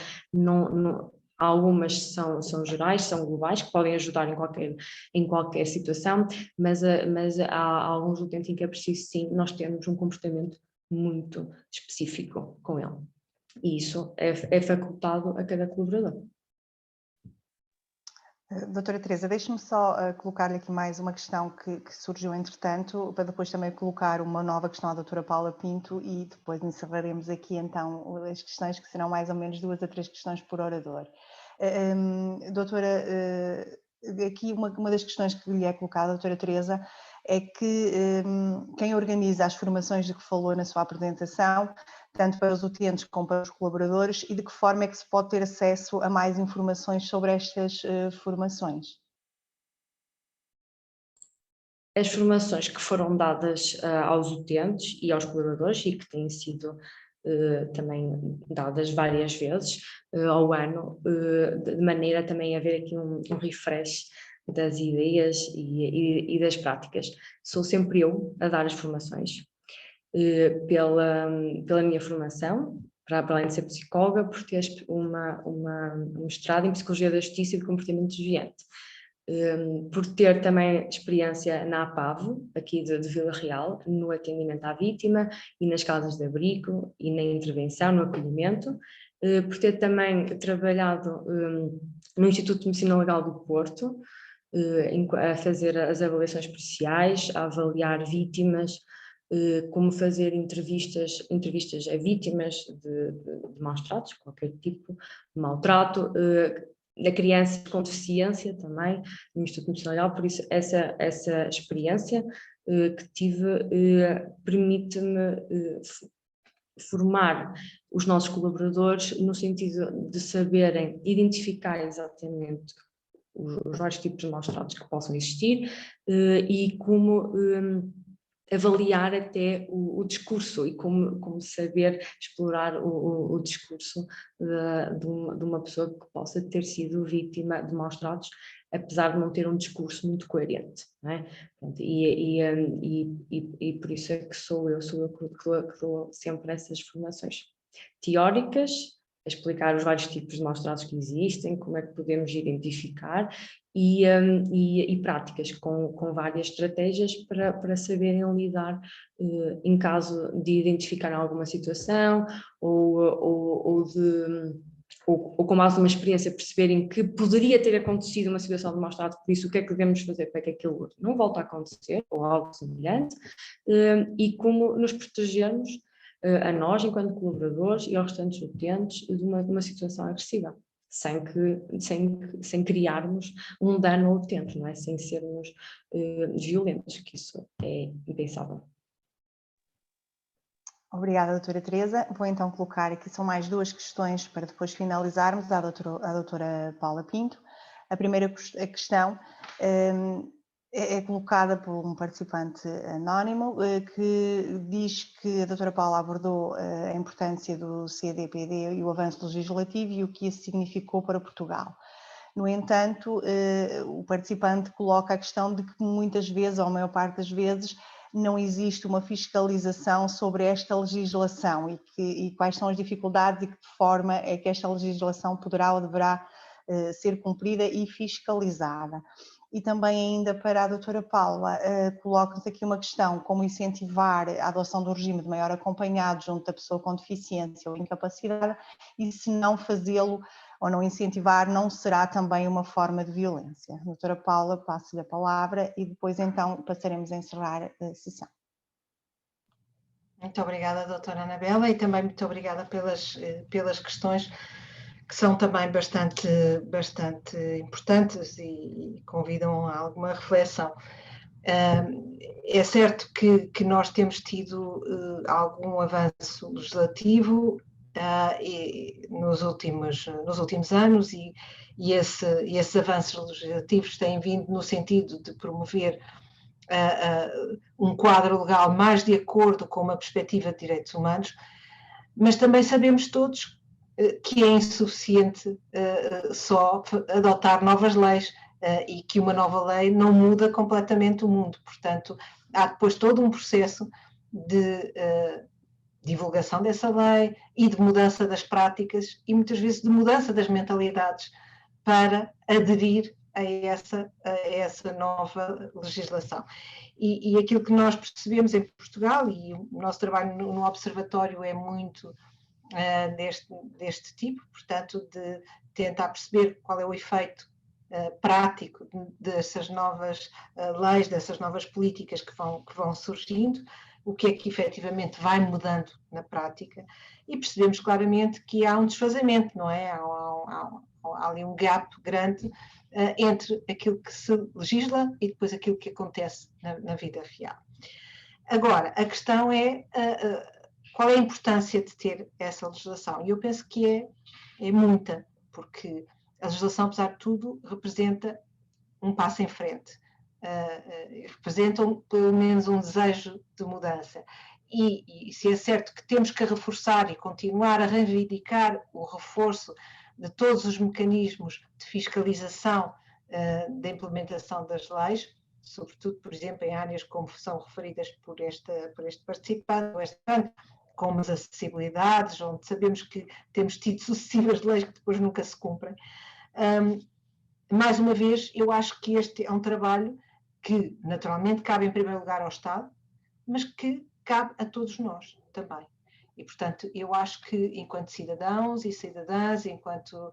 algumas são gerais, são globais, que podem ajudar em qualquer situação, mas há alguns utentes em que é preciso, sim, nós termos um comportamento muito específico com ele, e isso é facultado a cada colaborador. Doutora Teresa, deixe-me só colocar-lhe aqui mais uma questão que surgiu entretanto, para depois também colocar uma nova questão à doutora Paula Pinto, e depois encerraremos aqui então as questões, que serão mais ou menos 2 a 3 questões por orador. Doutora, aqui uma das questões que lhe é colocada, doutora Teresa, é que quem organiza as formações de que falou na sua apresentação, tanto para os utentes como para os colaboradores, e de que forma é que se pode ter acesso a mais informações sobre estas formações? As formações que foram dadas aos utentes e aos colaboradores, e que têm sido também dadas várias vezes ao ano, de maneira também a haver aqui um refresh das ideias e das práticas. Sou sempre eu a dar as formações. pela minha formação, para além de ser psicóloga, por ter um mestrado em Psicologia da Justiça e de Comportamento Desviante. Por ter também experiência na APAV, aqui de Vila Real, no atendimento à vítima e nas casas de abrigo e na intervenção, no acolhimento, por ter também trabalhado no Instituto de Medicina Legal do Porto, a fazer as avaliações policiais, a avaliar vítimas, como fazer entrevistas a vítimas de maus tratos, qualquer tipo de maltrato, da criança com deficiência também, no Instituto Nacional. Por isso essa experiência que tive permite-me formar os nossos colaboradores no sentido de saberem identificar exatamente os vários tipos de maus tratos que possam existir e como avaliar até o discurso e como saber explorar o discurso de uma pessoa que possa ter sido vítima de maus tratos, apesar de não ter um discurso muito coerente, não é? E por isso é que sou eu que dou sempre essas formações teóricas, a explicar os vários tipos de maus tratos que existem, como é que podemos identificar e práticas com várias estratégias para saberem lidar em caso de identificar alguma situação ou com mais uma experiência perceberem que poderia ter acontecido uma situação de maus tratos, por isso o que é que devemos fazer para que aquilo não volte a acontecer ou algo semelhante, e como nos protegermos a nós enquanto colaboradores e aos restantes utentes de uma situação agressiva, sem criarmos um dano ao utente, não é? Sem sermos violentos, que isso é impensável. Obrigada, doutora Teresa. Vou então colocar aqui, são mais duas questões para depois finalizarmos, à doutora Paula Pinto. A primeira questão é colocada por um participante anónimo que diz que a doutora Paula abordou a importância do CDPD e o avanço legislativo e o que isso significou para Portugal. No entanto, o participante coloca a questão de que muitas vezes, ou a maior parte das vezes, não existe uma fiscalização sobre esta legislação e quais são as dificuldades e que de forma é que esta legislação poderá ou deverá ser cumprida e fiscalizada. E também ainda para a doutora Paula, coloca-nos aqui uma questão, como incentivar a adoção do regime de maior acompanhado junto da pessoa com deficiência ou incapacidade, e se não fazê-lo ou não incentivar, não será também uma forma de violência. Doutora Paula, passo-lhe a palavra e depois então passaremos a encerrar a sessão. Muito obrigada, doutora Anabela, e também muito obrigada pelas questões que são também bastante importantes e convidam a alguma reflexão. É certo que nós temos tido algum avanço legislativo nos últimos anos e esses avanços legislativos têm vindo no sentido de promover um quadro legal mais de acordo com uma perspectiva de direitos humanos, mas também sabemos todos que é insuficiente só adotar novas leis e que uma nova lei não muda completamente o mundo. Portanto, há depois todo um processo de divulgação dessa lei e de mudança das práticas e muitas vezes de mudança das mentalidades para aderir a essa nova legislação. E aquilo que nós percebemos em Portugal, e o nosso trabalho no Observatório é muito deste tipo, portanto, de tentar perceber qual é o efeito prático dessas novas leis, dessas novas políticas que vão surgindo, o que é que efetivamente vai mudando na prática, e percebemos claramente que há um desfazamento, não é? Há ali um gap grande entre aquilo que se legisla e depois aquilo que acontece na vida real. Agora, a questão é qual é a importância de ter essa legislação? E eu penso que é muita, porque a legislação, apesar de tudo, representa um passo em frente, representa pelo menos um desejo de mudança. E se é certo que temos que reforçar e continuar a reivindicar o reforço de todos os mecanismos de fiscalização da implementação das leis, sobretudo, por exemplo, em áreas como são referidas por este participante, como as acessibilidades, onde sabemos que temos tido sucessivas leis que depois nunca se cumprem. Mais uma vez, eu acho que este é um trabalho que, naturalmente, cabe em primeiro lugar ao Estado, mas que cabe a todos nós também. E, portanto, eu acho que, enquanto cidadãos e cidadãs, enquanto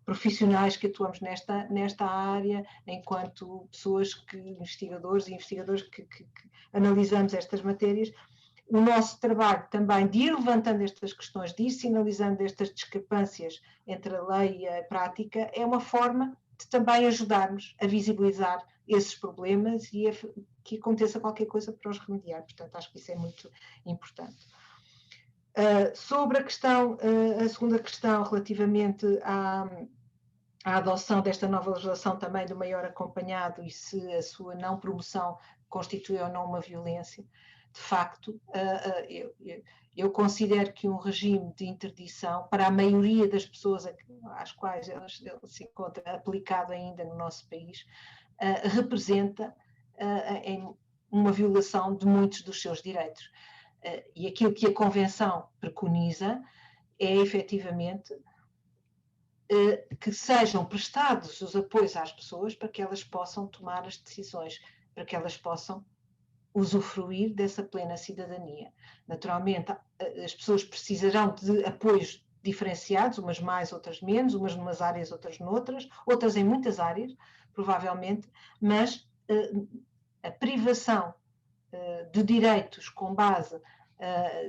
profissionais que atuamos nesta área, enquanto pessoas investigadores e investigadoras que analisamos estas matérias, o nosso trabalho também de ir levantando estas questões, de ir sinalizando estas discrepâncias entre a lei e a prática, é uma forma de também ajudarmos a visibilizar esses problemas e que aconteça qualquer coisa para os remediar. Portanto, acho que isso é muito importante. Sobre a segunda questão relativamente à adoção desta nova legislação também do maior acompanhado e se a sua não promoção constitui ou não uma violência, de facto, eu considero que um regime de interdição, para a maioria das pessoas às quais ele se encontra aplicado ainda no nosso país, representa uma violação de muitos dos seus direitos. E aquilo que a Convenção preconiza é, efetivamente, que sejam prestados os apoios às pessoas para que elas possam tomar as decisões, para que elas possam usufruir dessa plena cidadania. Naturalmente, as pessoas precisarão de apoios diferenciados, umas mais, outras menos, umas numas áreas, outras noutras, outras em muitas áreas, provavelmente, mas a privação de direitos com base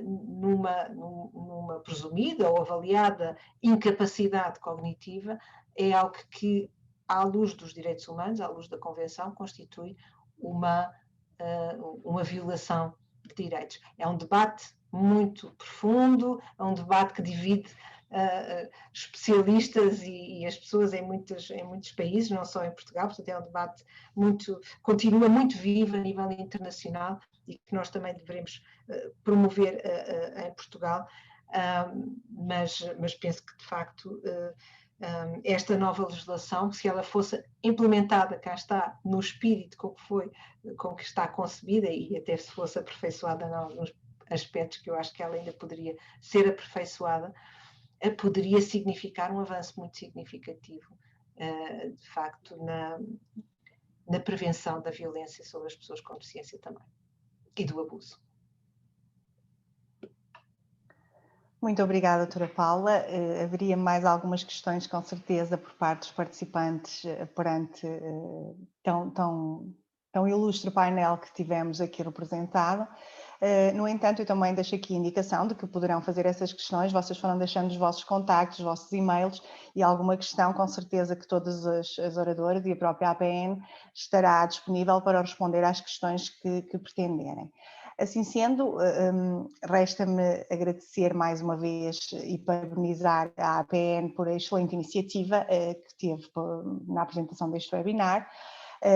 numa presumida ou avaliada incapacidade cognitiva é algo que, à luz dos direitos humanos, à luz da Convenção, constitui uma violação de direitos. É um debate muito profundo, é um debate que divide especialistas e as pessoas em muitos países, não só em Portugal, portanto é um debate continua muito vivo a nível internacional e que nós também devemos promover em Portugal, mas penso que de facto esta nova legislação, se ela fosse implementada, cá está, no espírito com que está concebida e até se fosse aperfeiçoada em alguns aspectos que eu acho que ela ainda poderia ser aperfeiçoada, poderia significar um avanço muito significativo, de facto, na prevenção da violência sobre as pessoas com deficiência também, e do abuso. Muito obrigada, doutora Paula. Haveria mais algumas questões, com certeza, por parte dos participantes perante tão ilustre painel que tivemos aqui representado. No entanto, eu também deixo aqui a indicação de que poderão fazer essas questões, vocês foram deixando os vossos contactos, os vossos e-mails e alguma questão, com certeza que todas as oradoras e a própria APN estará disponível para responder às questões que pretenderem. Assim sendo, resta-me agradecer mais uma vez e parabenizar a APN por a excelente iniciativa que teve na apresentação deste webinar.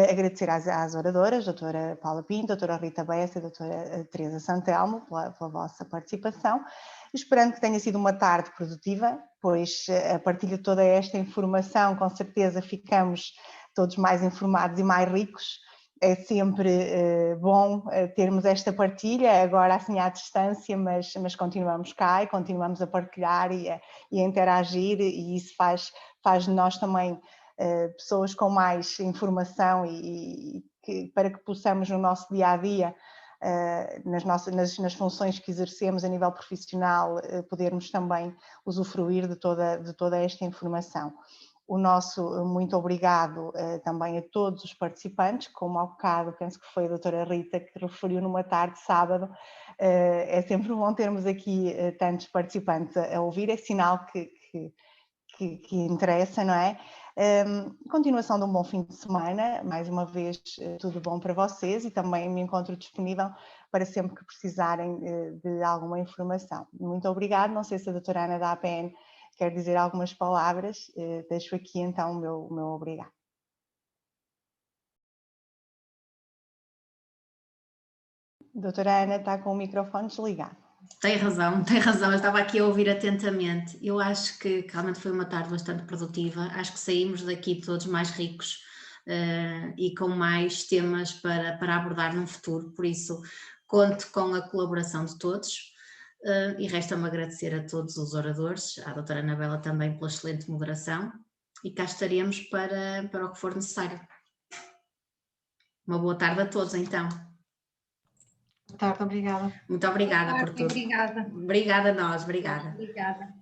Agradecer às oradoras, doutora Paula Pinto, doutora Rita Bessa e doutora Teresa Santelmo pela vossa participação, esperando que tenha sido uma tarde produtiva, pois a partir de toda esta informação, com certeza ficamos todos mais informados e mais ricos. É sempre bom termos esta partilha, agora assim à distância, mas continuamos cá e continuamos a partilhar e a interagir, e isso faz de nós também pessoas com mais informação para que possamos no nosso dia-a-dia, nas funções que exercemos a nível profissional, podermos também usufruir de toda esta informação. O nosso muito obrigado também a todos os participantes, como ao bocado, penso que foi a doutora Rita que referiu numa tarde de sábado. É sempre bom termos aqui tantos participantes a ouvir, é sinal que interessa, não é? Continuação de um bom fim de semana, mais uma vez tudo bom para vocês, e também me encontro disponível para sempre que precisarem de alguma informação. Muito obrigada, não sei se a doutora Ana da APN quer dizer algumas palavras, deixo aqui então o meu obrigado. Doutora Ana está com o microfone desligado. Tem razão, eu estava aqui a ouvir atentamente. Eu acho que realmente foi uma tarde bastante produtiva, acho que saímos daqui todos mais ricos e com mais temas para abordar no futuro, por isso conto com a colaboração de todos. E resta-me agradecer a todos os oradores, à doutora Anabela também pela excelente moderação, e cá estaremos para o que for necessário. Uma boa tarde a todos, então. Boa tarde, obrigada. Muito obrigada por tudo. Obrigada. Obrigada a nós, obrigada. Obrigada.